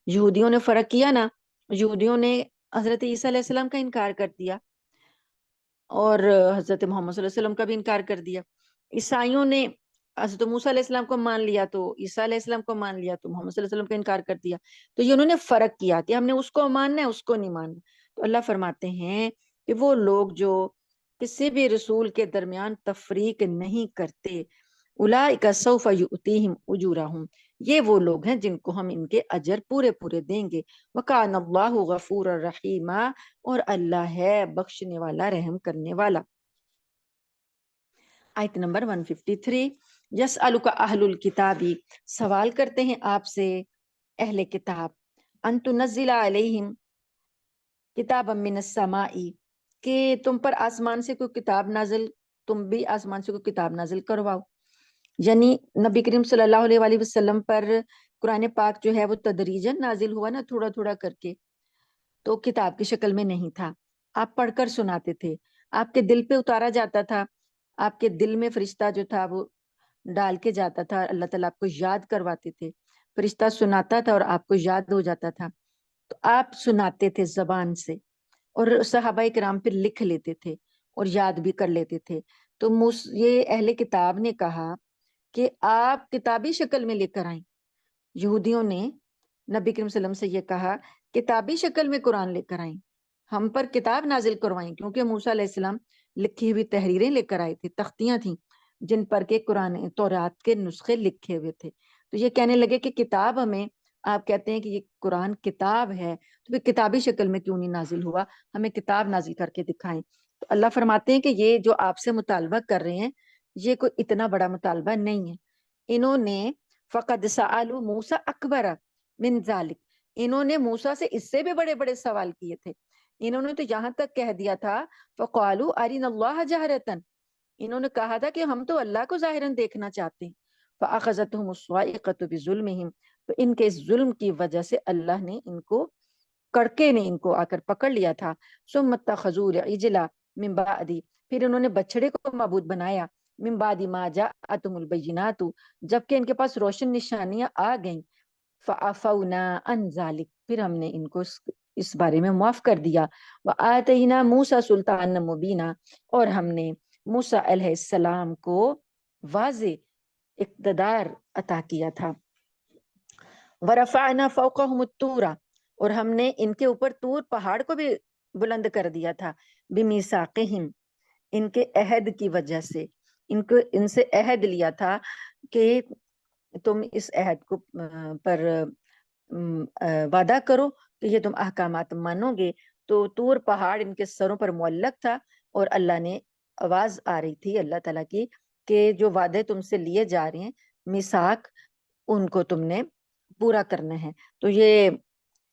یہودیوں نے فرق کیا نا، یہودیوں نے حضرت عیسیٰ علیہ السلام کا انکار کر دیا اور حضرت محمد صلی اللہ علیہ وسلم کا بھی انکار کر دیا۔ عیسائیوں نے حضرت موسیٰ علیہ السلام کو مان لیا تو عیسیٰ علیہ السلام کو مان لیا تو محمد صلی اللہ علیہ وسلم کا انکار کر دیا۔ تو یہ انہوں نے فرق کیا کہ ہم نے اس کو ماننا ہے، اس کو نہیں ماننا۔ تو اللہ فرماتے ہیں کہ وہ لوگ جو کسی بھی رسول کے درمیان تفریق نہیں کرتے، اولئک سوف یؤتیہم اجورہم، یہ وہ لوگ ہیں جن کو ہم ان کے اجر پورے پورے دیں گے. وکان اللہ غفور الرحیم، اور اللہ ہے بخشنے والا رحم کرنے والا. آیت نمبر 153. یسألک اہل الکتابی، سوال کرتے ہیں آپ سے اہل کتاب، ان تنزل علیہم کتابا من السماء، کہ تم پر آسمان سے کوئی کتاب نازل، تم بھی آسمان سے کوئی کتاب نازل کرواؤ. یعنی نبی کریم صلی اللہ علیہ وآلہ وسلم پر قرآن پاک جو ہے وہ تدریجاً نازل ہوا نا، تھوڑا تھوڑا کر کے، تو کتاب کی شکل میں نہیں تھا. آپ پڑھ کر سناتے تھے، آپ کے دل پہ اتارا جاتا تھا، آپ کے دل میں فرشتہ جو تھا وہ ڈال کے جاتا تھا، اللہ تعالیٰ آپ کو یاد کرواتے تھے، فرشتہ سناتا تھا اور آپ کو یاد ہو جاتا تھا. تو آپ سناتے تھے زبان سے، اور صحابہ کرام پھر لکھ لیتے تھے اور یاد بھی کر لیتے تھے. تو یہ اہل کتاب نے کہا کہ آپ کتابی شکل میں لے کر آئیں. یہودیوں نے نبی کریم صلی اللہ علیہ وسلم سے یہ کہا، کتابی شکل میں قرآن لے کر آئیں، ہم پر کتاب نازل کروائیں، کیونکہ موسیٰ علیہ السلام لکھی ہوئی تحریریں لے کر آئے تھے، تختیاں تھیں جن پر کے قرآن تورات کے نسخے لکھے ہوئے تھے. تو یہ کہنے لگے کہ کتاب ہمیں، آپ کہتے ہیں کہ یہ قرآن کتاب ہے، تو پھر کتابی شکل میں کیوں نہیں نازل ہوا، ہمیں کتاب نازل کر کے دکھائیں. تو اللہ فرماتے ہیں کہ یہ جو آپ سے مطالبہ کر رہے ہیں یہ کوئی اتنا بڑا مطالبہ نہیں ہے. انہوں نے فقد سألوا موسیٰ اکبر من ذالک، انہوں نے موسیٰ سے اس سے بھی بڑے بڑے سوال کیے تھے. انہوں نے تو یہاں تک کہہ دیا تھا فقالوا ارنا اللہ جہرتاً، انہوں نے کہا تھا کہ ہم تو اللہ کو ظاہراً دیکھنا چاہتے ہیں. فاخذتهم الصاعقۃ بظلمهم، تو ان کے اس ظلم کی وجہ سے اللہ نے ان کو، کڑکے نے ان کو آ کر پکڑ لیا تھا. ثم اتخذوا العجل من بعد، پھر انہوں نے بچڑے کو معبود بنایا، من بعد ما جاءتهم البینات، جبکہ ان کے پاس روشن نشانیاں آ گئیں. فعفونا عن ذلک، پھر ہم نے ان کو اس بارے میں معاف کر دیا. وآتینا موسیٰ سلطانا مبینا، اور ہم نے موسیٰ علیہ السلام کو واضح اقتدار عطا کیا تھا. ورفعنا فوقهم الطور، اور ہم نے ان کے اوپر طور پہاڑ کو بھی بلند کر دیا تھا. بمیثاقہم، ان کے عہد کی وجہ سے، ان سے عہد لیا تھا کہ تم اس عہد کو پر وعدہ کرو کہ یہ تم احکامات مانو گے. تو طور پہاڑ ان کے سروں پر معلق تھا، اور اللہ نے آواز آ رہی تھی اللہ تعالیٰ کی کہ جو وعدے تم سے لیے جا رہے ہیں میثاق، ان کو تم نے پورا کرنا ہے. تو یہ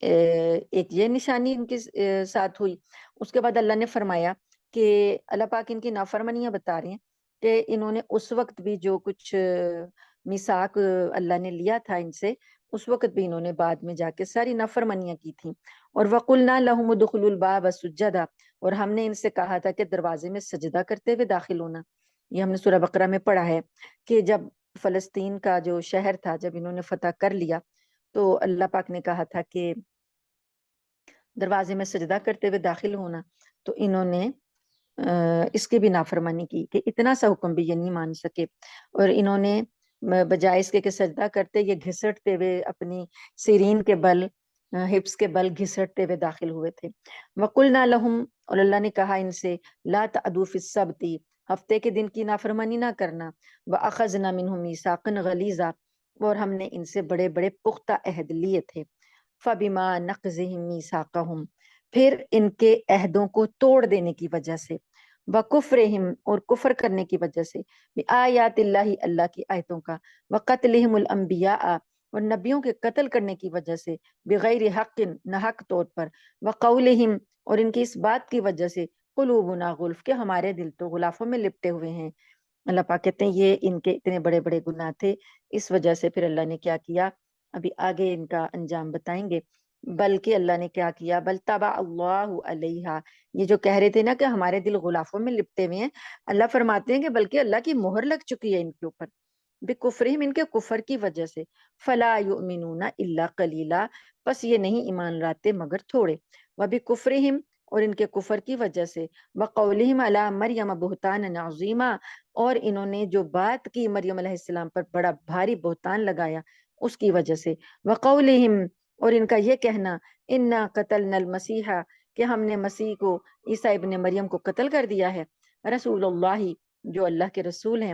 ایک یہ نشانی ان کے ساتھ ہوئی. اس کے بعد اللہ نے فرمایا کہ اللہ پاک ان کی نافرمانیاں بتا رہے ہیں کہ انہوں نے اس وقت بھی جو کچھ میثاق اللہ نے لیا تھا ان سے، اس وقت بھی انہوں نے بعد میں جا کے ساری نافرمانیاں کی تھیں. اور وَقُلْنَا لَهُمُ ادْخُلُوا الْبَابَ سُجَّدًا، اور ہم نے ان سے کہا تھا کہ دروازے میں سجدہ کرتے ہوئے داخل ہونا. یہ ہم نے سورہ بقرہ میں پڑھا ہے کہ جب فلسطین کا جو شہر تھا جب انہوں نے فتح کر لیا تو اللہ پاک نے کہا تھا کہ دروازے میں سجدہ کرتے ہوئے داخل ہونا. تو انہوں نے اس کی بھی نافرمانی کی کہ اتنا سا حکم بھی یہ نہیں مان سکے، اور انہوں نے بجائے اس کے سجدہ کرتے یہ گھسٹتے ہوئے اپنی سیرین کے بل، ہپس کے بل گھسٹتے ہوئے داخل ہوئے تھے. وَقُلْنَا لَهُمْ، اور اللہ نے کہا ان سے، لَا تَعْدُوا فِي السَّبْتِ، ہفتے کے دن کی نافرمانی نہ کرنا. وَأَخَذْنَا مِنْهُمْ مِيثَاقًا غَلِيظًا، اور ہم نے ان سے بڑے بڑے پختہ عہد لیے تھے. فَبِمَا نَقْضِهِمْ مِيثَاقَهُمْ، پھر ان کے عہدوں کو توڑ دینے کی وجہ سے، وَكُفْرِهِمْ، اور کفر کرنے کی وجہ سے، بِآیاتِ اللہ، اللہ کی آیتوں کا، وَقَتْلِهِمُ الْأَنْبِيَاءَ، اور نبیوں کے قتل کرنے کی وجہ سے، بغیر حق، ناحق طور پر، وَقَوْلِهِمْ، اور ان کی اس بات کی وجہ سے، قُلُوبُنَا غُلْف، کہ ہمارے دل تو غلافوں میں لپٹے ہوئے ہیں. اللہ پاک کہتے ہیں یہ ان کے اتنے بڑے بڑے گناہ تھے، اس وجہ سے پھر اللہ نے کیا کیا، ابھی آگے ان کا انجام بتائیں گے. بلکہ اللہ نے کیا کیا، بل طبع اللہ علیہا، یہ جو کہہ رہے تھے نا کہ ہمارے دل غلافوں میں لپٹے ہوئے ہیں، اللہ فرماتے ہیں کہ بلکہ اللہ کی مہر لگ چکی ہے ان کے اوپر، بکفرہم، ان کے کفر کی وجہ سے. فلا یؤمنون الا قلیلا، بس یہ نہیں ایمان لاتے مگر تھوڑے. وبکفرہم، اور ان کے کفر کی وجہ سے، وقولہم علی مریم بہتانا عظیما، اور انہوں نے جو بات کی مریم علیہ السلام پر بڑا بھاری بہتان لگایا اس کی وجہ سے. وقولہم، اور ان کا یہ کہنا، انا قتلنا المسیح، کہ ہم نے مسیح کو، عیسیٰ ابن مریم کو قتل کر دیا ہے، رسول اللہ، جو اللہ کے رسول ہیں،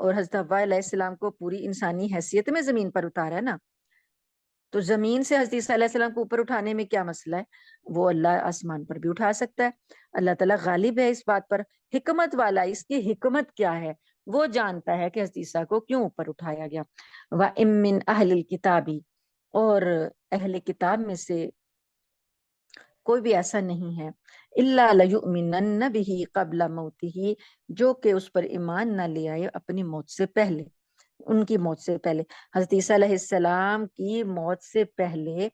اور حضرت حوا علیہ السلام کو پوری انسانی حیثیت میں زمین پر اتارا ہے نا، تو زمین سے حضرت عیسیٰ علیہ السلام کو اوپر اٹھانے میں کیا مسئلہ ہے؟ وہ اللہ آسمان پر بھی اٹھا سکتا ہے، اللہ تعالیٰ غالب ہے اس بات پر، حکمت والا، اس کی حکمت کیا ہے وہ جانتا ہے کہ حضرت عیسیٰ کو کیوں اوپر اٹھایا گیا۔ وَإِن مِّنْ أَهْلِ الْكِتَابِ، اور اہل کتاب میں سے کوئی بھی ایسا نہیں ہے، إِلَّا لَيُؤْمِنَنَّ بِهِ قَبْلَ مَوْتِهِ، جو کہ اس پر ایمان نہ لے آئے اپنی موت سے پہلے، ان کی موت سے پہلے۔ حضرت عیسیٰ علیہ السلام کی موت سے پہلے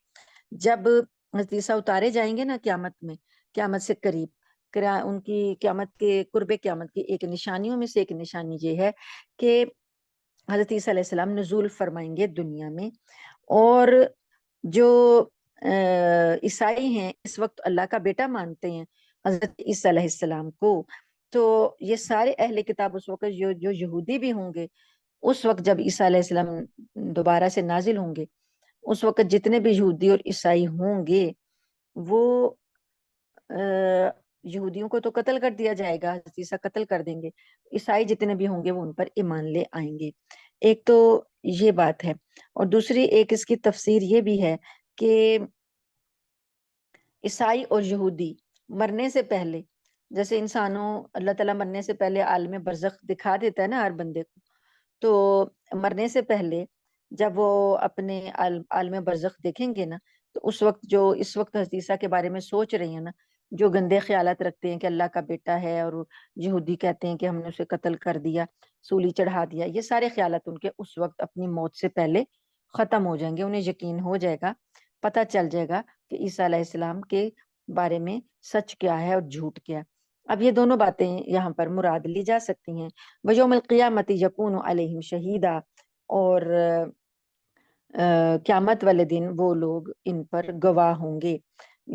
جب حضرت عیسیٰ اتارے جائیں گے نا قیامت میں، قیامت سے قریب، ان کی قیامت کے قرب قیامت کی ایک نشانیوں میں سے ایک نشانی یہ ہے کہ حضرت عیسیٰ علیہ السلام نزول فرمائیں گے دنیا میں، اور جو عیسائی ہیں اس وقت اللہ کا بیٹا مانتے ہیں حضرت عیسیٰ علیہ السلام کو، تو یہ سارے اہل کتاب اس وقت جو یہودی بھی ہوں گے، اس وقت جب عیسیٰ علیہ السلام دوبارہ سے نازل ہوں گے، اس وقت جتنے بھی یہودی اور عیسائی ہوں گے وہ یہودیوں کو تو قتل کر دیا جائے گا، حضرت عیسیٰ قتل کر دیں گے، عیسائی جتنے بھی ہوں گے وہ ان پر ایمان لے آئیں گے۔ ایک تو یہ بات ہے، اور دوسری ایک اس کی تفسیر یہ بھی ہے کہ عیسائی اور یہودی مرنے سے پہلے، جیسے انسانوں اللہ تعالیٰ مرنے سے پہلے عالم برزخ دکھا دیتا ہے نا ہر بندے کو، تو مرنے سے پہلے جب وہ اپنے عالم برزخ دیکھیں گے نا، تو اس وقت جو اس وقت حضرت عیسیٰ کے بارے میں سوچ رہی ہیں نا، جو گندے خیالات رکھتے ہیں کہ اللہ کا بیٹا ہے، اور یہودی کہتے ہیں کہ ہم نے اسے قتل کر دیا، سولی چڑھا دیا، یہ سارے خیالات ان کے اس وقت اپنی موت سے پہلے ختم ہو جائیں گے، انہیں یقین ہو جائے گا، پتہ چل جائے گا کہ عیسیٰ علیہ السلام کے بارے میں سچ کیا ہے اور جھوٹ کیا ہے۔ اب یہ دونوں باتیں یہاں پر مراد لی جا سکتی ہیں۔ وَيَوْمَ الْقِيَامَةِ يَكُونُ عَلَيْهِمْ شَهِيدًا، اور قیامت والے دن وہ لوگ ان پر گواہ ہوں گے،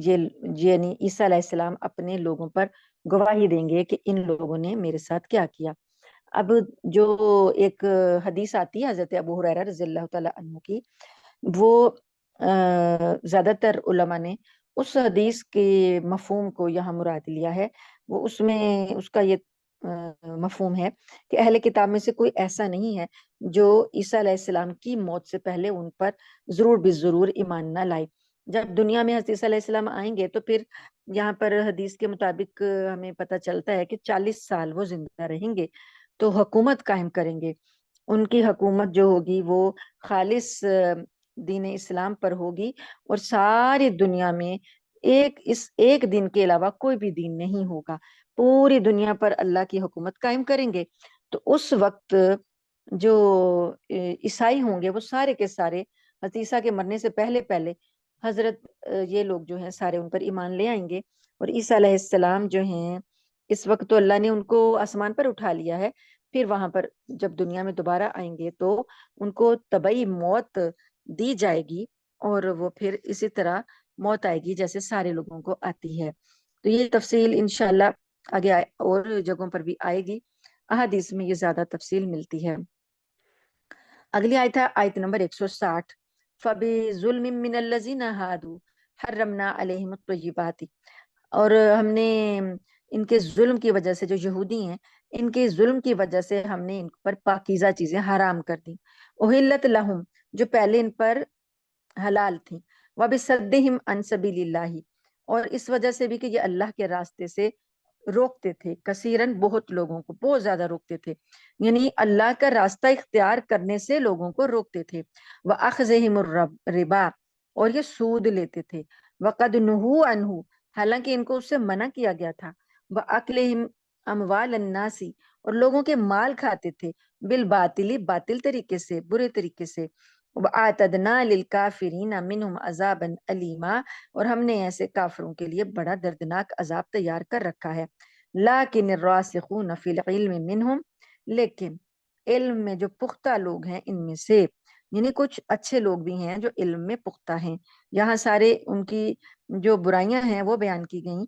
یہ یعنی عیسیٰ علیہ السلام اپنے لوگوں پر گواہی دیں گے کہ ان لوگوں نے میرے ساتھ کیا کیا۔ اب جو ایک حدیث آتی ہے حضرت ابو ہریرہ رضی اللہ تعالیٰ عنہ کی، وہ زیادہ تر علماء نے اس حدیث کے مفہوم کو یہاں مراد لیا ہے، وہ اس میں اس کا یہ مفہوم ہے کہ اہل کتاب میں سے کوئی ایسا نہیں ہے جو عیسیٰ علیہ السلام کی موت سے پہلے ان پر ضرور بالضرور ایمان نہ لائے۔ جب دنیا میں حضرت عیسیٰ علیہ السلام آئیں گے تو پھر یہاں پر حدیث کے مطابق ہمیں پتہ چلتا ہے کہ 40 سال وہ زندہ رہیں گے، تو حکومت قائم کریں گے۔ ان کی حکومت جو ہوگی وہ خالص دین اسلام پر ہوگی، اور ساری دنیا میں اس ایک دن کے علاوہ کوئی بھی دین نہیں ہوگا، پوری دنیا پر اللہ کی حکومت قائم کریں گے۔ تو اس وقت جو عیسائی ہوں گے وہ سارے کے سارے حضرت عیسیٰ کے مرنے سے پہلے پہلے حضرت یہ لوگ جو ہیں سارے ان پر ایمان لے آئیں گے، اور عیسیٰ علیہ السلام جو ہیں اس وقت تو اللہ نے ان کو آسمان پر اٹھا لیا ہے، پھر وہاں پر جب دنیا میں دوبارہ آئیں گے تو ان کو طبعی موت دی جائے گی، اور وہ پھر اسی طرح موت آئے گی جیسے سارے لوگوں کو آتی ہے۔ تو یہ تفصیل انشاءاللہ آگے اور جگہوں پر بھی آئے گی، احادیث میں یہ زیادہ تفصیل ملتی ہے۔ اگلی آیت ہے آیت نمبر 160، فَبِظُلْمٍ مِّنَ الَّذِينَ هَادُوا حَرَّمْنَا عَلَيْهِمُ الطَّيِّبَاتِ، اور ہم نے ان کے ظلم کی وجہ سے، جو یہودی ہیں ان کے ظلم کی وجہ سے ہم نے ان پر پاکیزہ چیزیں حرام کر دی، احلت لہم، جو پہلے ان پر حلال تھیں، وَبِصَدِّهِمْ عَنْ سَبِيلِ اللَّهِ، اور اس وجہ سے بھی کہ یہ اللہ کے راستے سے روکتے تھے، کثیرن بہت لوگوں کو بہت زیادہ روکتے تھے، یعنی اللہ کا راستہ اختیار کرنے سے لوگوں کو روکتے تھے۔ وَأَخْذِهِمُ الرِّبَا، اور یہ سود لیتے تھے، وَقَدْ نُهُوا عَنْهُ، حالانکہ ان کو اس سے منع کیا گیا تھا، وَأَكْلِهِمْ أَمْوَالَ النَّاسِ، اور لوگوں کے مال کھاتے تھے، بالباطل، باطل طریقے سے، برے طریقے سے، وَأَعْتَدْنَا لِلْكَافِرِينَ مِنْهُمْ عَذَابًا أَلِيمًا، اور ہم نے ایسے کافروں کے لیے بڑا دردناک عذاب تیار کر رکھا ہے۔ لَكِنِ الرَّاسِخُونَ فِي الْعِلْمِ مِنْهُمْ، لیکن علم میں جو پختہ لوگ ہیں ان میں سے، یعنی کچھ اچھے لوگ بھی ہیں جو علم میں پختہ ہیں، یہاں سارے ان کی جو برائیاں ہیں وہ بیان کی گئیں،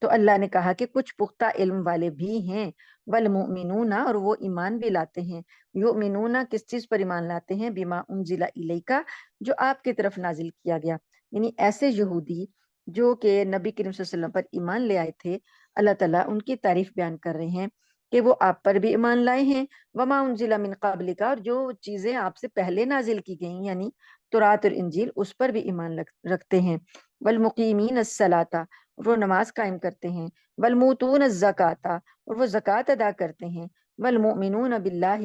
تو اللہ نے کہا کہ کچھ پختہ علم والے بھی ہیں، والمؤمنون، اور وہ ایمان بھی لاتے ہیں، یؤمنون، کس چیز پر ایمان لاتے ہیں، بما انزل الیک، جو آپ کی طرف نازل کیا گیا، یعنی ایسے یہودی جو کہ نبی کریم صلی اللہ علیہ وسلم پر ایمان لے آئے تھے، اللہ تعالیٰ ان کی تعریف بیان کر رہے ہیں کہ وہ آپ پر بھی ایمان لائے ہیں، وما انزل من قبلک، اور جو چیزیں آپ سے پہلے نازل کی گئیں یعنی تورات اور انجیل اس پر بھی ایمان رکھتے ہیں، والمقیمین الصلاۃ، وہ نماز قائم کرتے ہیں، والموتون الزکاۃ، اور وہ زکوٰۃ ادا کرتے ہیں، والمؤمنون باللہ،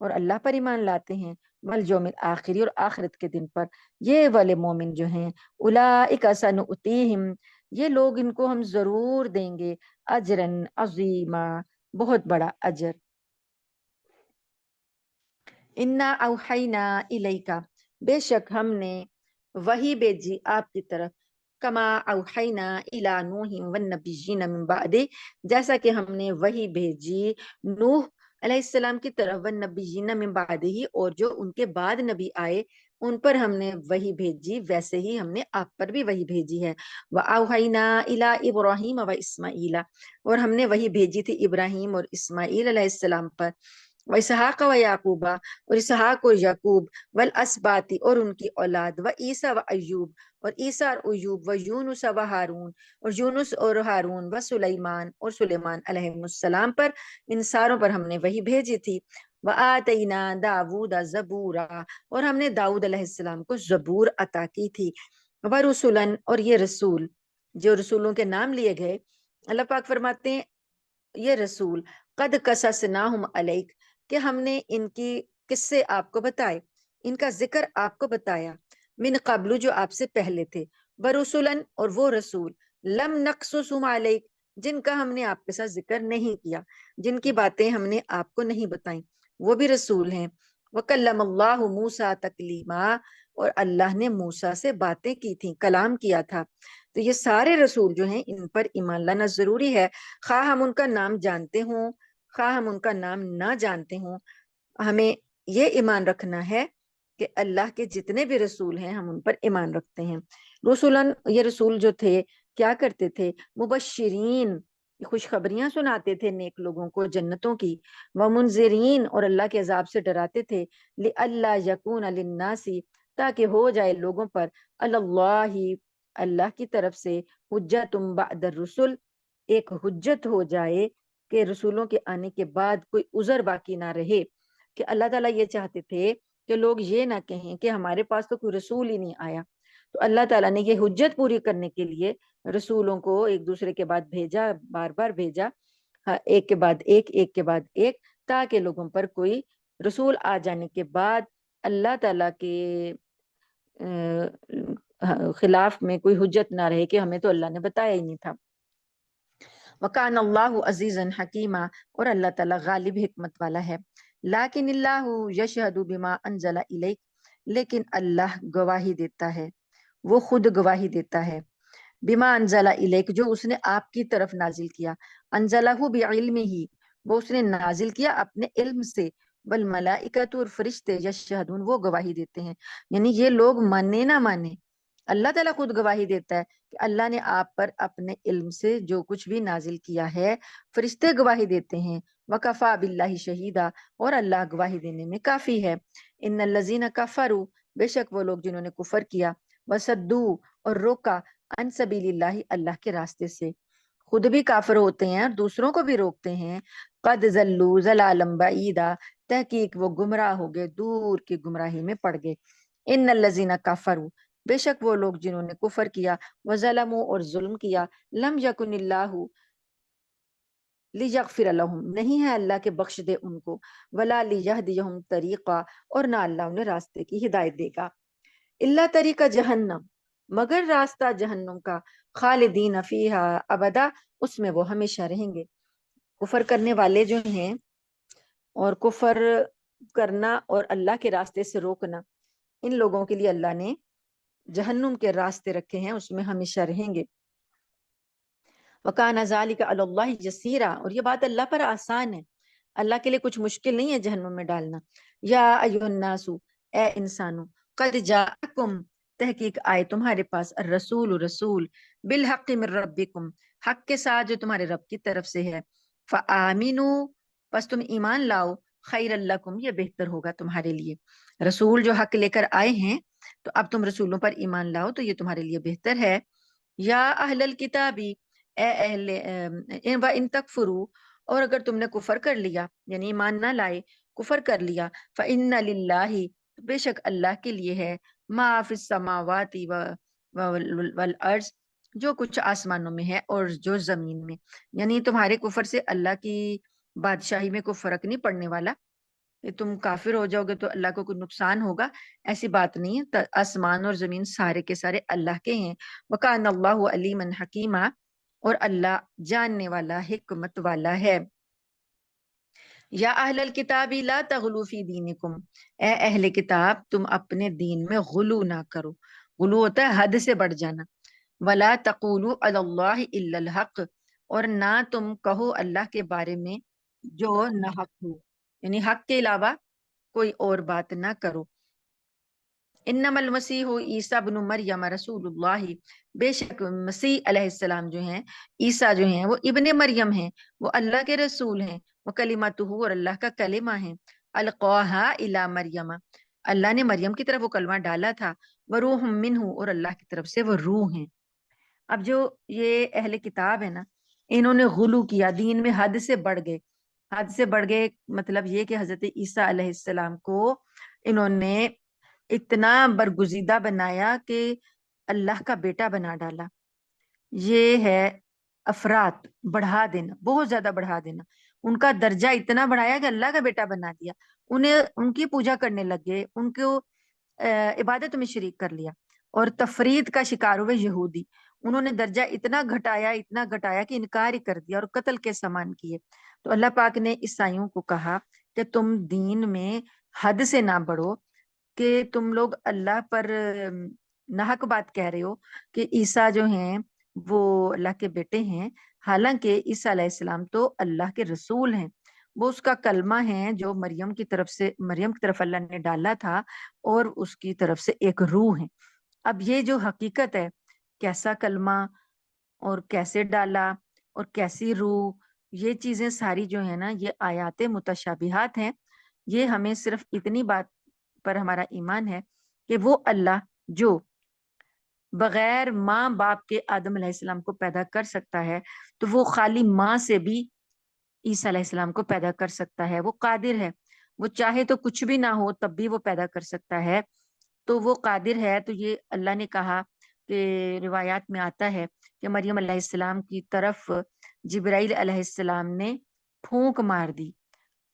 اور اللہ پر ایمان لاتے ہیں، والیوم الآخر، اور آخرت کے دن پر، یہ والے مومن جو ہیں، اولئک سنؤتیہم، یہ لوگ ان کو ہم ضرور دیں گے، اجرن عظیما، بہت بڑا اجر۔ انا اوحینا الیکا، بے شک ہم نے وحی بھیجی آپ کی طرف، کما اوحینا الی نوح والنبیین من بعد، جیسا کہ ہم نے وحی بھیجی نوح علیہ السلام کی طرف، والنبیین من بعد ہی، اور جو ان کے بعد نبی آئے ان پر ہم نے وحی بھیجی، ویسے ہی ہم نے آپ پر بھی وحی بھیجی ہے۔ وَأَوْحَيْنَا إِلَىٰ إِبْرَاهِيمَ وَإِسْمَاعِيلَ، اور ہم نے وحی بھیجی تھی ابراہیم اور اسماعیل علیہ السلام پر، وَإِسْحَاقَ وَيَعْقُوبَ، اور اسحاق اور یعقوب، والاسباط، اور ان کی اولاد، وعیسیٰ وایوب، اور عیسیٰ اور ایوب، ویونس وہارون، اور یونس اور ہارون، وسلیمان، اور سلیمان علیہ السلام پر، ان ساروں پر ہم نے وحی بھیجی تھی۔ وَآتَيْنَا دَاوُودَ زَبُورًا، اور ہم نے داؤد علیہ السلام کو زبور عطا کی تھی، وَرُسُلًا، اور یہ رسول، جو رسولوں کے نام لیے گئے، اللہ پاک فرماتے ہیں یہ رسول قد قصصناہم علیک، کہ ہم نے ان کی قصے آپ کو بتائے، ان کا ذکر آپ کو بتایا، من قبل، جو آپ سے پہلے تھے، برسولن، اور وہ رسول، لم نقصصہم علیک، جن کا ہم نے آپ کے ساتھ ذکر نہیں کیا، جن کی باتیں ہم نے آپ کو نہیں بتائیں، وہ بھی رسول ہیں۔ وکلم اللہ موسیٰ تکلیما، اور اللہ نے موسیٰ سے باتیں کی تھیں، کلام کیا تھا۔ تو یہ سارے رسول جو ہیں ان پر ایمان لانا ضروری ہے، خواہ ہم ان کا نام جانتے ہوں خواہ ہم ان کا نام نہ جانتے ہوں، ہمیں یہ ایمان رکھنا ہے کہ اللہ کے جتنے بھی رسول ہیں ہم ان پر ایمان رکھتے ہیں۔ رسولن، یہ رسول جو تھے کیا کرتے تھے، مبشرین، خوشخبریاں سناتے تھے نیک لوگوں کو جنتوں کی، ومنذرین، اور اللہ کے عذاب سے ڈراتے تھے، لئلا یکون للناس، تاکہ ہو جائے لوگوں پر، اللہ، اللہ کی طرف سے، حجت بعد الرسل، ایک حجت ہو جائے کہ رسولوں کے آنے کے بعد کوئی عذر باقی نہ رہے، کہ اللہ تعالیٰ یہ چاہتے تھے کہ لوگ یہ نہ کہیں کہ ہمارے پاس تو کوئی رسول ہی نہیں آیا، تو اللہ تعالیٰ نے یہ حجت پوری کرنے کے لیے رسولوں کو ایک دوسرے کے بعد بھیجا، بار بار بھیجا، ایک کے بعد ایک، ایک کے بعد ایک، تاکہ لوگوں پر کوئی رسول آ جانے کے بعد اللہ تعالیٰ کے خلاف میں کوئی حجت نہ رہے کہ ہمیں تو اللہ نے بتایا ہی نہیں تھا۔ وَكَانَ اللَّهُ عَزِيزًا حَكِيمًا، اور اللہ تعالیٰ غالب حکمت والا ہے۔ لَكِنِ اللَّهُ يَشْهَدُ بِمَا أَنزَلَ إِلَيْكَ، لیکن اللہ گواہی دیتا ہے، وہ خود گواہی دیتا ہے، بِمَا أَنزَلَ إِلَيْكَ، جو اس نے آپ کی طرف نازل کیا، أَنزَلَهُ بِعِلْمِهِ، وہ اس نے نازل کیا اپنے علم سے، وَالْمَلَائِكَةُ، اور فرشتے، يَشْهَدُونَ، وہ گواہی دیتے ہیں، یعنی یہ لوگ مانے نہ مانے، اللہ تعالیٰ خود گواہی دیتا ہے کہ اللہ نے آپ پر اپنے علم سے جو کچھ بھی نازل کیا ہے، فرشتے گواہی دیتے ہیں، وَكَفَى بِاللَّهِ شَهِيدًا، اور اللہ گواہی دینے میں کافی ہے۔ ان الذین کفروا، بے شک وہ لوگ جنہوں نے کفر کیا، وصدوا، اور روکا، عن سبیل اللہ، اللہ کے راستے سے، خود بھی کافر ہوتے ہیں اور دوسروں کو بھی روکتے ہیں، قد ضلوا ضلالا بعیدا، تحقیق وہ گمراہ ہو گئے، دور کی گمراہی میں پڑ گئے۔ ان الذین کفروا، بے شک وہ لوگ جنہوں نے کفر کیا، وظلموا، اور ظلم کیا، لم یکن اللہ لیغفر لہم، نہیں ہے اللہ کے بخش دے ان کو، ولا لیہدیہم طریقا، اور نہ اللہ انہیں راستے کی ہدایت دے گا، الا طریقہ جہنم، مگر راستہ جہنم کا، خالدین فیہا ابدا، اس میں وہ ہمیشہ رہیں گے۔ کفر کرنے والے جو ہیں اور کفر کرنا اور اللہ کے راستے سے روکنا، ان لوگوں کے لیے اللہ نے جہنم کے راستے رکھے ہیں، اس میں ہمیشہ رہیں گے۔ وَكَانَ ذَلِكَ عَلَى اللَّهِ يَسِيرًا، اور یہ بات اللہ پر آسان ہے، اللہ کے لیے کچھ مشکل نہیں ہے جہنم میں ڈالنا۔ یا ایھا الناس، اے انسانو، قد جاءکم، تحقیق آئے تمہارے پاس، الرسول، رسول، بالحق من ربکم، حق کے ساتھ جو تمہارے رب کی طرف سے ہے، فآمنوا، پس تم ایمان لاؤ، خیر لکم، یہ بہتر ہوگا تمہارے لیے، رسول جو حق لے کر آئے ہیں تو اب تم رسولوں پر ایمان لاؤ تو یہ تمہارے لیے بہتر ہے۔ یا اہل الکتابی، اے اہل ان تکفروا، اور اگر تم نے کفر کر لیا یعنی ایمان نہ لائے، کفر کر لیا، فَإِنَّ لِلَّهِ بے شک اللہ کے لیے ہے، مَا فِي السَّمَاوَاتِ وَالْأَرْضِ جو کچھ آسمانوں میں ہے اور جو زمین میں، یعنی تمہارے کفر سے اللہ کی بادشاہی میں کوئی فرق نہیں پڑنے والا کہ تم کافر ہو جاؤ گے تو اللہ کو کوئی نقصان ہوگا، ایسی بات نہیں ہے۔ آسمان اور زمین سارے کے سارے اللہ کے ہیں۔ وَكَانَ اللَّهُ عَلِيمًا حَكِيمًا اور اللہ جاننے والا، حکمت والا ہے۔ یا اہل الکتاب لا تغلو فی دینکم، اے اہل کتاب تم اپنے دین میں غلو نہ کرو، غلو ہوتا ہے حد سے بڑھ جانا، ولا تقولوا علی اللہ الا الحق اور نہ تم کہو اللہ کے بارے میں جو نہ حق ہو، یعنی حق کے علاوہ کوئی اور بات نہ کرو۔ انما المسیح عیسیٰ بن مریم رسول اللہ، بے شک مسیح علیہ السلام جو ہیں، عیسیٰ جو ہیں وہ ابن مریم ہیں، وہ اللہ کے رسول ہیں، وہ کلمتہ اور اللہ کا کلمہ ہے، القاہا الی مریم اللہ نے مریم کی طرف وہ کلمہ ڈالا تھا، وروح منہ اور اللہ کی طرف سے وہ روح ہیں۔ اب جو یہ اہل کتاب ہے نا، انہوں نے غلو کیا، دین میں حد سے بڑھ گئے، حد سے بڑھ گئے مطلب یہ کہ حضرت عیسیٰ علیہ السلام کو انہوں نے اتنا برگزیدہ بنایا کہ اللہ کا بیٹا بنا ڈالا۔ یہ ہے افراد بڑھا دینا، بہت زیادہ بڑھا دینا، ان کا درجہ اتنا بڑھایا کہ اللہ کا بیٹا بنا دیا، انہیں ان کی پوجا کرنے لگے، ان کو عبادت میں شریک کر لیا، اور تفرید کا شکار ہوئے یہودی، انہوں نے درجہ اتنا گھٹایا کہ انکار ہی کر دیا اور قتل کے سامان کیے۔ تو اللہ پاک نے عیسائیوں کو کہا کہ تم دین میں حد سے نہ بڑھو، کہ تم لوگ اللہ پر ناحق بات کہہ رہے ہو کہ عیسیٰ جو ہیں وہ اللہ کے بیٹے ہیں، حالانکہ عیسیٰ علیہ السلام تو اللہ کے رسول ہیں، وہ اس کا کلمہ ہے جو مریم کی طرف اللہ نے ڈالا تھا، اور اس کی طرف سے ایک روح ہے۔ اب یہ جو حقیقت ہے، کیسا کلمہ اور کیسے ڈالا اور کیسی روح، یہ چیزیں ساری جو ہے نا یہ آیات متشابہات ہیں۔ یہ ہمیں صرف اتنی بات پر ہمارا ایمان ہے کہ وہ اللہ جو بغیر ماں باپ کے آدم علیہ السلام کو پیدا کر سکتا ہے، تو وہ خالی ماں سے بھی عیسیٰ علیہ السلام کو پیدا کر سکتا ہے، وہ قادر ہے، وہ چاہے تو کچھ بھی نہ ہو تب بھی وہ پیدا کر سکتا ہے، تو وہ قادر ہے۔ تو یہ اللہ نے کہا کہ روایات میں آتا ہے کہ مریم علیہ السلام کی طرف جبرائیل علیہ السلام نے پھونک مار دی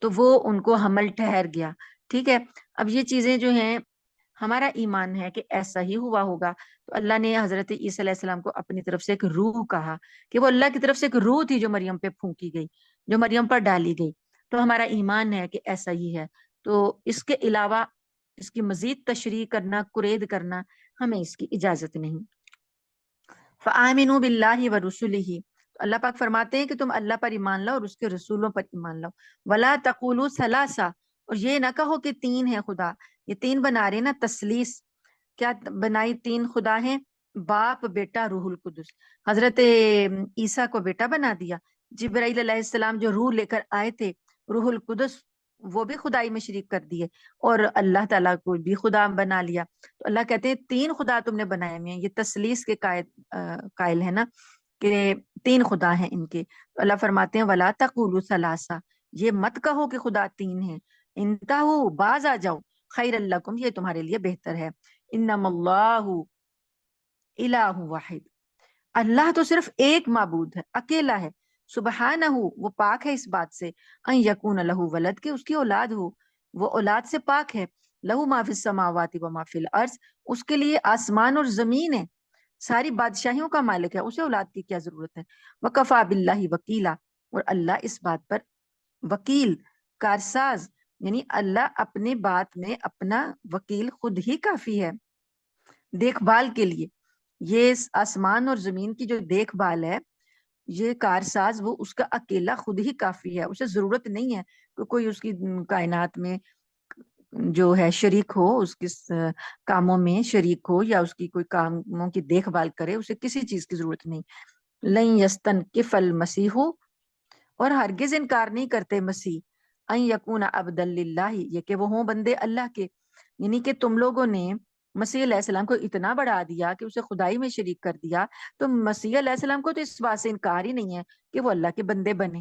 تو وہ ان کو حمل ٹھہر گیا، ٹھیک ہے۔ اب یہ چیزیں جو ہیں ہمارا ایمان ہے کہ ایسا ہی ہوا ہوگا، تو اللہ نے حضرت عیسیٰ علیہ السلام کو اپنی طرف سے ایک روح کہا کہ وہ اللہ کی طرف سے ایک روح تھی جو مریم پہ پھونکی گئی، جو مریم پر ڈالی گئی، تو ہمارا ایمان ہے کہ ایسا ہی ہے۔ تو اس کے علاوہ اس کی مزید تشریح کرنا، قرید کرنا، ہمیں اس کی اجازت نہیں۔ فآمنوا باللہ ورسلہ، اللہ پاک فرماتے ہیں کہ تم اللہ پر ایمان لاؤ اور اس کے رسولوں پر ایمان لاؤ۔ ولا تقولوا ثلاثہ، اور یہ نہ کہو کہ تین ہے خدا، یہ تین بنا رہے نا تثلیث، کیا بنائی؟ تین خدا ہیں، باپ بیٹا روح القدس، حضرت عیسیٰ کو بیٹا بنا دیا، جبرائیل علیہ السلام جو روح لے کر آئے تھے، روح القدس، وہ بھی خدائی میں شریک کر دیے، اور اللہ تعالیٰ کو بھی خدا بنا لیا۔ تو اللہ کہتے ہیں تین خدا تم نے بنائے ہوئے ہیں، یہ تثلیث کے قائل ہے نا کہ تین خدا ہیں ان کے۔ تو اللہ فرماتے ہیں ولا تقولوا ثلاثہ، یہ مت کہو کہ خدا تین ہیں، انتہو باز آ جاؤ، خیر لکم یہ تمہارے لیے بہتر ہے، انما اللہ الہ واحد، اللہ تو صرف ایک معبود ہے، اکیلا ہے، سبحانہ وہ پاک ہے اس بات سے، ان یکون لہ ولد کہ اس کی اولاد ہو، وہ اولاد سے پاک ہے، لہ ما فی السماوات و ما فی الارض اس کے لیے آسمان اور زمین ہے، ساری بادشاہیوں کا مالک ہے، اسے اولاد کی کیا ضرورت ہے، وکفا باللہ وکیلا اور اللہ اس بات پر وکیل، کارساز، یعنی اللہ اپنے بات میں اپنا وکیل خود ہی کافی ہے دیکھ بھال کے لیے۔ یہ آسمان اور زمین کی جو دیکھ بھال ہے، یہ کارساز وہ اس کا اکیلا خود ہی کافی ہے، اسے ضرورت نہیں ہے کہ کوئی اس کی کائنات میں جو ہے شریک ہو، اس کے کاموں میں شریک ہو یا اس کی کوئی کاموں کی دیکھ بھال کرے، اسے کسی چیز کی ضرورت نہیں۔ لن یستنکف المسیح اور ہرگز انکار نہیں کرتے مسیح، ان یکون عبدا للہ یہ کہ وہ ہوں بندے اللہ کے، یعنی کہ تم لوگوں نے مسیح علیہ السلام کو اتنا بڑھا دیا کہ اسے خدائی میں شریک کر دیا، تو مسیح علیہ السلام کو تو اس بات سے انکار ہی نہیں ہے کہ وہ اللہ کے بندے بنے۔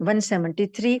173।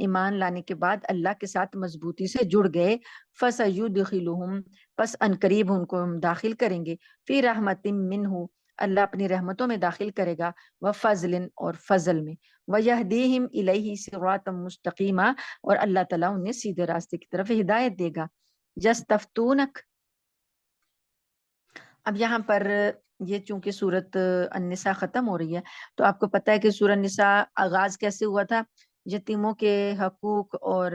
ایمان لانے کے بعد اللہ کے ساتھ مضبوطی سے جڑ گئے، فَسَيُدْخِلُهُمْ پس انقریب ان کو ہم داخل کریں گے، فی رحمت منہ اللہ اپنی رحمتوں میں داخل کرے گا، وفضل اور فضل میں، ویہدیہم الیہ صراطا مستقیما اور اللہ تعالیٰ انہیں سیدھے راستے کی طرف ہدایت دے گا۔ یستفتونک، اب یہاں پر یہ چونکہ سورت النساء ختم ہو رہی ہے تو آپ کو پتہ ہے کہ سورہ النساء آغاز کیسے ہوا تھا، یتیموں کے حقوق اور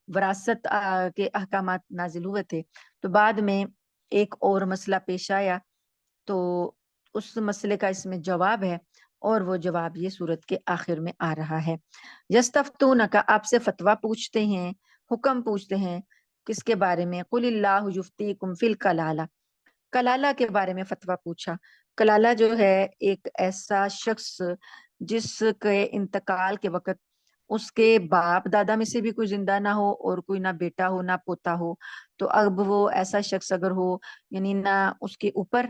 وراثت کے احکامات نازل ہوئے تھے، تو بعد میں ایک اور مسئلہ پیش آیا تو اس مسئلے کا اس میں جواب ہے، اور وہ جواب یہ سورت کے آخر میں آ رہا ہے۔ یستفتونک، آپ سے فتویٰ پوچھتے ہیں، حکم پوچھتے ہیں، کس کے بارے میں؟ قل اللہ یفتیکم فی الکلالہ، کلالہ کے بارے میں فتویٰ پوچھا۔ کلالہ جو ہے ایک ایسا شخص جس کے انتقال کے وقت اس کے باپ دادا میں سے بھی کوئی زندہ نہ ہو اور کوئی نہ بیٹا ہو نہ پوتا ہو، تو اب وہ ایسا شخص اگر ہو یعنی نہ اس کے اوپر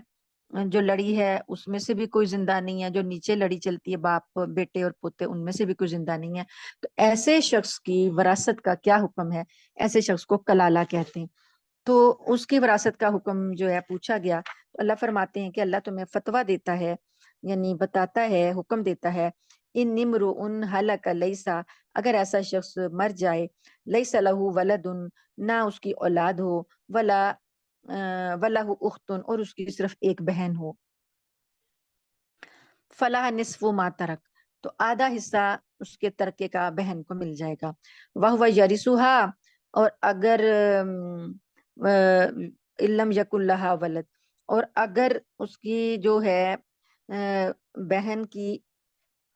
جو لڑی ہے اس میں سے بھی کوئی زندہ نہیں ہے، جو نیچے لڑی چلتی ہے باپ بیٹے اور پوتے ان میں سے بھی کوئی زندہ نہیں ہے، تو ایسے شخص کی وراثت کا کیا حکم ہے؟ ایسے شخص کو کلالہ کہتے ہیں۔ تو اس کی وراثت کا حکم جو ہے پوچھا گیا تو اللہ فرماتے ہیں کہ اللہ تمہیں فتویٰ دیتا ہے، یعنی بتاتا ہے، حکم دیتا ہے، ان امرؤ ہلک لیسا، اگر ایسا شخص مر جائے، لیس لہ ولد، نہ اس کی اولاد ہو، ولا ولہ اخت، اور اس کی صرف ایک بہن ہو، فلاح نصف ما ترک، تو آدھا حصہ اس کے ترکے کا بہن کو مل جائے گا، وہو یرثھا، اور اگر علم یکن لہا ولد، اور اگر اس کی جو ہے بہن کی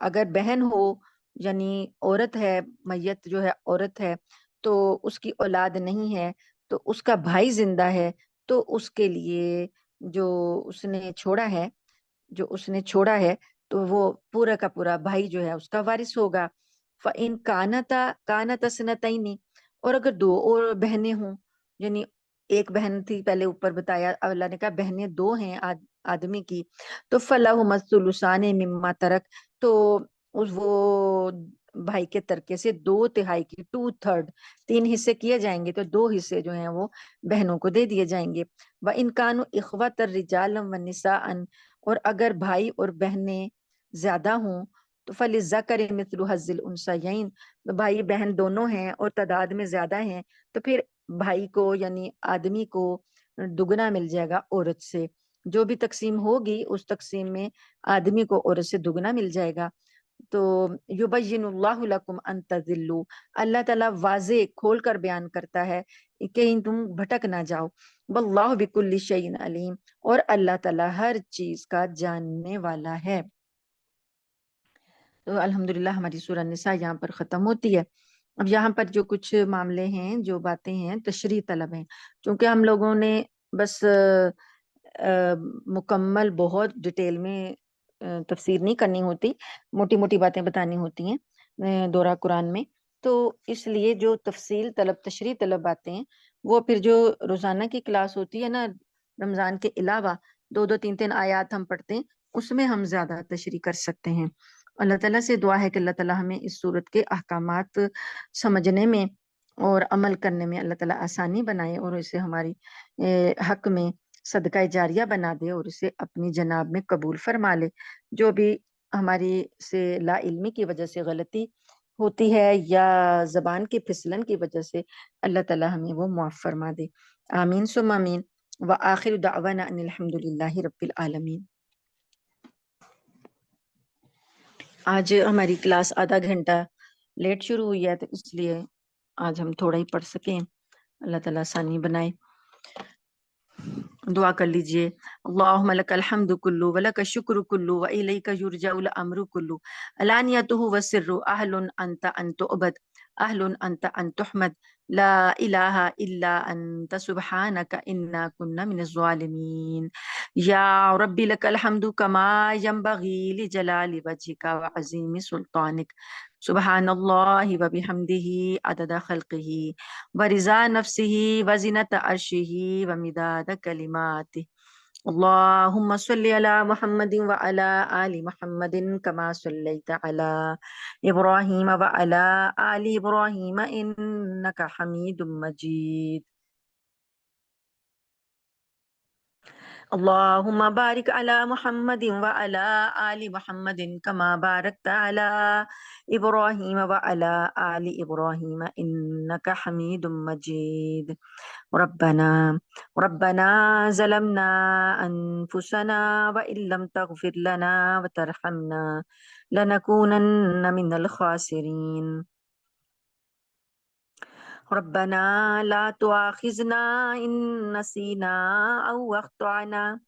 اگر بہن ہو یعنی عورت ہے، میت جو ہے عورت ہے تو اس کی اولاد نہیں ہے، تو اس کا بھائی زندہ ہے، تو اس کے لیے جو اس نے چھوڑا ہے تو وہ پورا کا پورا بھائی جو ہے اس کا وارث ہوگا۔ فَإِن كَانَتْ اثْنَتَيْنِ، اور اگر دو اور بہنیں ہوں، یعنی ایک بہن تھی پہلے اوپر بتایا، اللہ نے کہا بہنیں دو ہیں آدمی کی، تو فَلَهُمَا الثُّلُثَانِ مِمَّا تَرَکَ، تو وہ بھائی کے ترکے سے 2/3 کی 2/3 3 حصے کیے جائیں گے، تو 2 حصے جو ہیں وہ بہنوں کو دے دیے جائیں گے۔ وَإِن كَانُوا إِخْوَةً رِجَالًا وَنِسَاءً، اور اگر بھائی اور بہنیں زیادہ ہوں تو فَلِلذَّكَرِ مِثْلُ حَظِّ الْأُنثَيَيْنِ، تو بھائی بہن دونوں ہیں اور تعداد میں زیادہ ہیں تو پھر بھائی کو یعنی آدمی کو دگنا مل جائے گا عورت سے، جو بھی تقسیم ہوگی اس تقسیم میں آدمی کو عورت سے دگنا مل جائے گا۔ تو یبین اللہ لکم ان تضلوا، اللہ تعالیٰ واضح کھول کر بیان کرتا ہے کہ تم بھٹک نہ جاؤ، واللہ بکل شیء علیم، اور اللہ تعالیٰ ہر چیز کا جاننے والا ہے۔ تو الحمدللہ ہماری سورہ نساء یہاں پر ختم ہوتی ہے۔ اب یہاں پر جو کچھ معاملے ہیں، جو باتیں ہیں، تشریح طلب ہیں، چونکہ ہم لوگوں نے بس مکمل بہت ڈیٹیل میں تفسیر نہیں کرنی ہوتی، موٹی موٹی باتیں بتانی ہوتی ہیں دورہ قرآن میں، تو اس لیے جو تفصیل طلب تشریح طلب باتیں ہیں وہ پھر جو روزانہ کی کلاس ہوتی ہے نا، رمضان کے علاوہ 2 3 3 آیات ہم پڑھتے ہیں، اس میں ہم زیادہ تشریح کر سکتے ہیں۔ اللہ تعالیٰ سے دعا ہے کہ اللہ تعالیٰ ہمیں اس صورت کے احکامات سمجھنے میں اور عمل کرنے میں اللہ تعالیٰ آسانی بنائے، اور اسے ہماری حق میں صدقہ جاریہ بنا دے، اور اسے اپنی جناب میں قبول فرما لے۔ جو بھی ہماری سے لا علمی کی وجہ سے غلطی ہوتی ہے یا زبان کے پھسلن کی وجہ سے، اللہ تعالیٰ ہمیں وہ معاف فرما دے۔ آمین ثم آمین، وآخر دعوانا ان الحمد للہ رب العالمین۔ آج ہماری کلاس آدھا گھنٹہ لیٹ شروع ہوئی ہے، تو اس لیے آج ہم تھوڑا ہی پڑھ سکیں، اللہ تعالیٰ آسانی بنائے۔ دعا کر لیجئے۔ اللہم لک الحمد کلو ولک الشکر کلو والیک یرجع الامر کلو علانیتہ وسر، اہل انت ان تعبد، اہل انت ان تحمد، لا الہ الا انت سبحانک انا کنا من الظالمین۔ یا رب لک الحمد کما ینبغی لجلال وجہک وعظیم سلطانک، سبحان اللہ وبحمدہ عدد خلقہ ورضا نفسہ وزنت عرشہ ومداد کلماتہ اللهم صل على محمد وعلى آل محمد كما صليت على إبراهيم وعلى آل إبراهيم إنك حميد مجيد. اللهم بارك على محمد وعلى آل محمد كما باركت على إبراهيم وعلى آل إبراهيم إنك حميد مجيد. ربنا ظلمنا أنفسنا وإن لم تغفر لنا وترحمنا لنكونن من الخاسرين. ربنا لا تؤاخذنا إن نسينا أو أخطأنا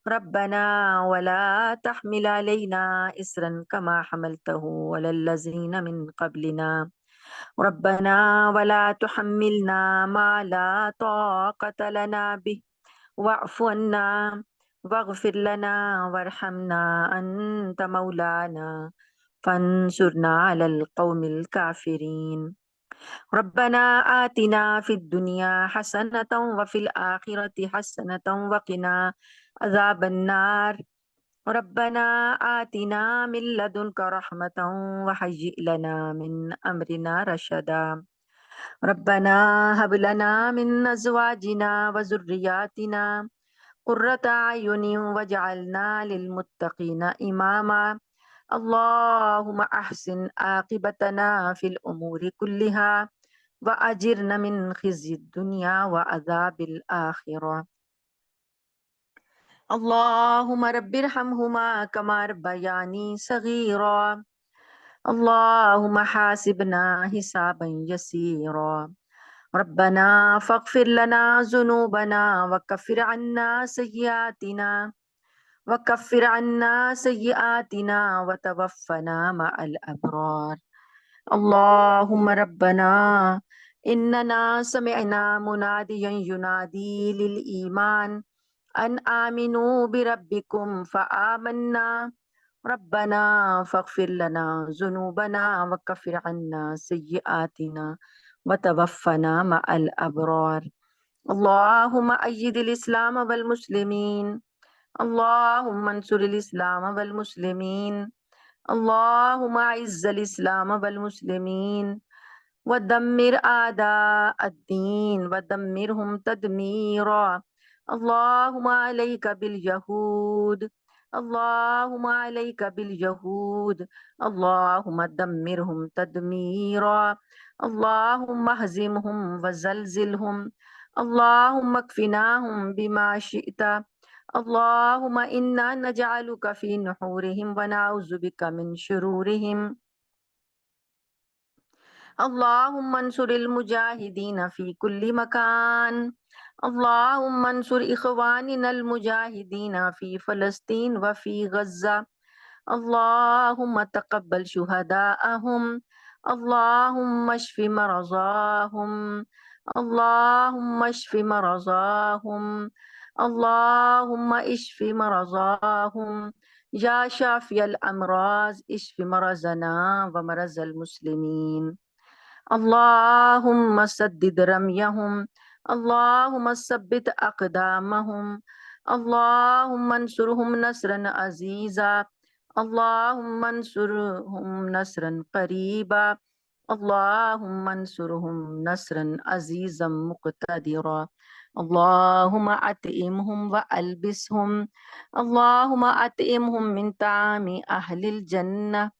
ربنا ولا تحمل علينا إسرا كما حملته على الذين من قبلنا ربنا ولا تحملنا ما لا طاقة لنا به واعف عنا واغفر لنا وارحمنا أنت مولانا فانصرنا على القوم الكافرين. ربنا آتنا في الدنيا حسنة وفي الآخرة حسنة وقنا عذاب النار. ربنا آتنا من لدنك رحمة وهيئ لنا من أمرنا رشدا. ربنا هب لنا من أزواجنا وذرياتنا قرة أعين واجعلنا للمتقين إماما. اللهم أحسن عاقبتنا في الأمور كلها وأجرنا من خزي الدنيا وعذاب الآخرة. اللهم رب ارحمهما كما ربياني صغيرا. اللهم حاسبنا حسابا يسيرا. ربنا فاغفر لنا ذنوبنا وكفر عنا سيئاتنا وتوفنا مع الأبرار. اللهم ربنا إننا سمعنا مناديا ينادي للإيمان أن آمنوا بربكم فآمنا. ربنا فاغفر لنا ذنوبنا وكفر عنا سيئاتنا وتوفنا مع الأبرار. اللهم أيد الإسلام والمسلمين. اللهم انصر الإسلام والمسلمين. اللهم أعز الإسلام والمسلمين ودمر أعداء الدين ودمرهم تدميرا. اللهم عليك باليهود. اللهم عليك باليهود. اللهم دمرهم تدميرا. اللهم اهزمهم وزلزلهم. اللهم اكفناهم بما شئت. اللهم إنا نجعلك في نحورهم ونعوذ بك من شرورهم. اللهم انصر المجاهدين في كل مكان. اللهم انصر إخواننا المجاهدين في فلسطين وفي غزة. اللهم تقبل شهداءهم. اللهم اشف مرضاهم. اللهم اشف مرضاهم. اللهم اشف مرضاهم. يا شافي الأمراض اشف مرضنا ومرض المسلمين. اللهم سدد رميهم. اللهم ثبت أقدامهم. اللهم انصرهم نصرا عزيزا. اللهم انصرهم نصرا قريبا. اللهم انصرهم نصرا عزيزا مقتدرا. اللهم أطعمهم وألبسهم. اللهم أطعمهم من طعام أهل الجنة.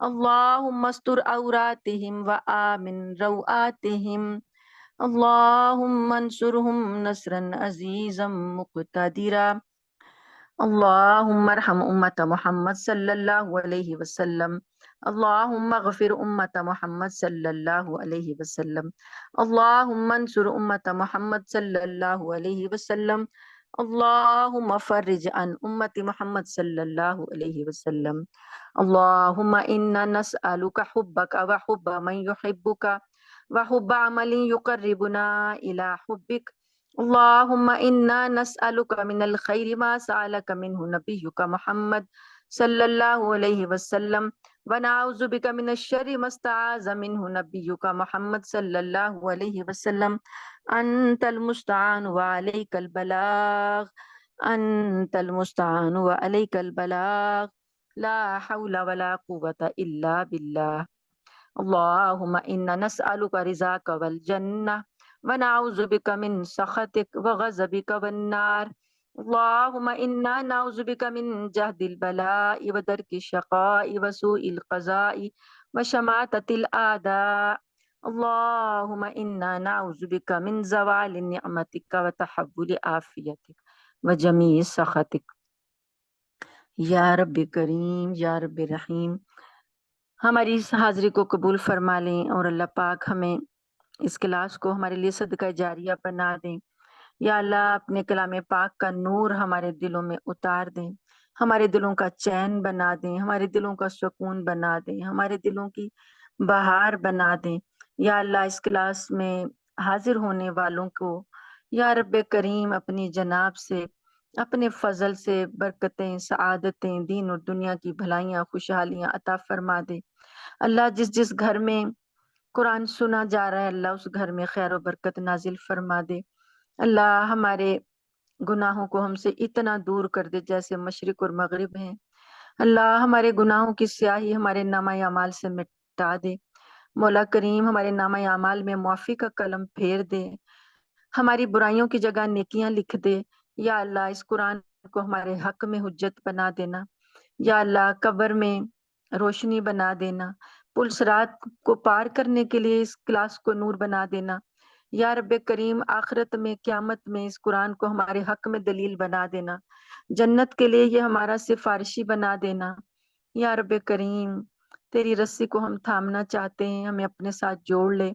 اللهم استر عوراتهم وآمن روآتهم. اللهم انصرهم نصرا عزيزا مقتدرا. اللهم ارحم أمة محمد صلى الله عليه وسلم. اللهم اغفر أمة محمد صلى الله عليه وسلم. اللهم انصر أمة محمد صلى الله عليه وسلم. اللهم فرج عن أمة محمد صلى الله عليه وسلم. اللهم إنا نسألك حبك وحب من يحبك وحب عمل يقربنا إلى حبك. اللهم إنا نسألك من الخير ما سألك منه نبيك محمد صلى الله عليه وسلم ونعوذ بك من الشر ما استعاذ منه نبيك محمد صلى الله عليه وسلم. أنت المستعان وعليك البلاغ. انت المستعان وعلیک البلاغ لا حول ولا قوة الا باللہ اللہم انا نسألک رضاک والجنہ ونعوذ بک من سخطک وغضبک والنار اللہم انا نعوذ بک من جہد البلاء ودرک الشقاء وسوء القضاء وشماتة الأعداء اللہم انا نعوذ بک من زوال نعمتک وتحول عافیتک وجمیع سخطک یا رب کریم یا رب رحیم۔ ہماری اس حاضری کو قبول فرما لیں اور اللہ پاک ہمیں اس کلاس کو ہمارے لیے صدقہ جاریہ بنا دیں۔ یا اللہ اپنے کلام پاک کا نور ہمارے دلوں میں اتار دیں، ہمارے دلوں کا چین بنا دیں، ہمارے دلوں کا سکون بنا دیں، ہمارے دلوں کی بہار بنا دیں۔ یا اللہ اس کلاس میں حاضر ہونے والوں کو یا رب کریم اپنی جناب سے اپنے فضل سے برکتیں، سعادتیں، دین اور دنیا کی بھلائیاں، خوشحالیاں عطا فرما دے۔ اللہ جس جس گھر میں قرآن سنا جا رہا ہے اللہ اس گھر میں خیر و برکت نازل فرما دے۔ اللہ ہمارے گناہوں کو ہم سے اتنا دور کر دے جیسے مشرق اور مغرب ہیں۔ اللہ ہمارے گناہوں کی سیاہی ہمارے نامہ اعمال سے مٹا دے۔ مولا کریم ہمارے نامہ اعمال میں معافی کا قلم پھیر دے، ہماری برائیوں کی جگہ نیکیاں لکھ دے۔ یا اللہ اس قرآن کو ہمارے حق میں حجت بنا دینا۔ یا اللہ قبر میں روشنی بنا دینا، پل صراط کو پار کرنے کے لیے اس کلاس کو نور بنا دینا۔ یا رب کریم آخرت میں قیامت میں اس قرآن کو ہمارے حق میں دلیل بنا دینا، جنت کے لیے یہ ہمارا سفارشی بنا دینا۔ یا رب کریم تیری رسی کو ہم تھامنا چاہتے ہیں، ہمیں اپنے ساتھ جوڑ لے،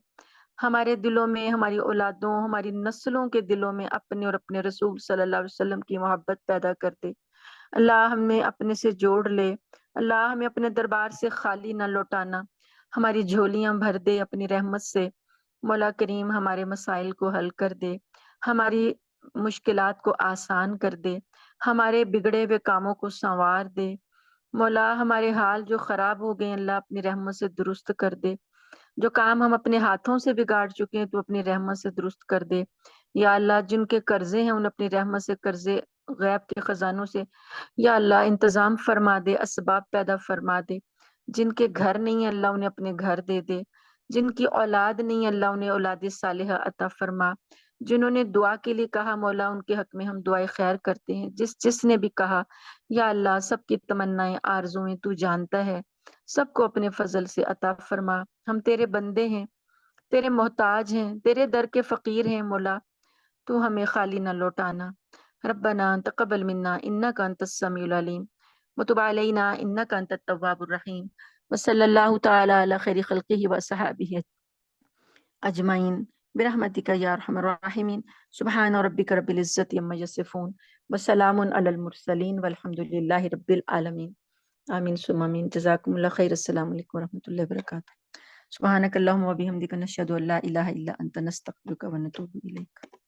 ہمارے دلوں میں، ہماری اولادوں، ہماری نسلوں کے دلوں میں اپنے اور اپنے رسول صلی اللہ علیہ وسلم کی محبت پیدا کر دے۔ اللہ ہمیں اپنے سے جوڑ لے، اللہ ہمیں اپنے دربار سے خالی نہ لوٹانا، ہماری جھولیاں بھر دے اپنی رحمت سے۔ مولا کریم ہمارے مسائل کو حل کر دے، ہماری مشکلات کو آسان کر دے، ہمارے بگڑے ہوئے کاموں کو سنوار دے۔ مولا ہمارے حال جو خراب ہو گئے اللہ اپنی رحمت سے درست کر دے، جو کام ہم اپنے ہاتھوں سے بگاڑ چکے ہیں تو اپنی رحمت سے درست کر دے۔ یا اللہ جن کے قرضے ہیں ان اپنی رحمت سے قرضے غیب کے خزانوں سے یا اللہ انتظام فرما دے، اسباب پیدا فرما دے۔ جن کے گھر نہیں اللہ انہیں اپنے گھر دے دے، جن کی اولاد نہیں اللہ انہیں اولاد صالحہ عطا فرما۔ جنہوں نے دعا کے لیے کہا مولا ان کے حق میں ہم دعائیں خیر کرتے ہیں، جس نے بھی کہا یا اللہ سب کی تمنائیں آرزویں تو جانتا ہے، سب کو اپنے فضل سے عطا فرما۔ ہم تیرے بندے ہیں، تیرے محتاج ہیں، تیرے در کے فقیر ہیں مولا، تو ہمیں خالی نہ لوٹانا۔ ربنا تقبل منا انک انت السمیع العلیم وتب علینا انک انت التواب الرحیم وصلی اللہ تعالی علی خیر خلقہ وصحابہ اجمعین برحمتک یا ارحم الراحمین۔ سبحان ربک رب العزت عما یصفون وسلام علی المرسلین والحمد للہ رب العالمین۔ آمین ثم آمین۔ جزاکم اللہ خیر۔ السلام علیکم ورحمۃ اللہ وبرکاتہ۔ سبحانک اللہم وبحمدک نشہد ان لا الہ الا انت نستغفرک ونتوب الیک۔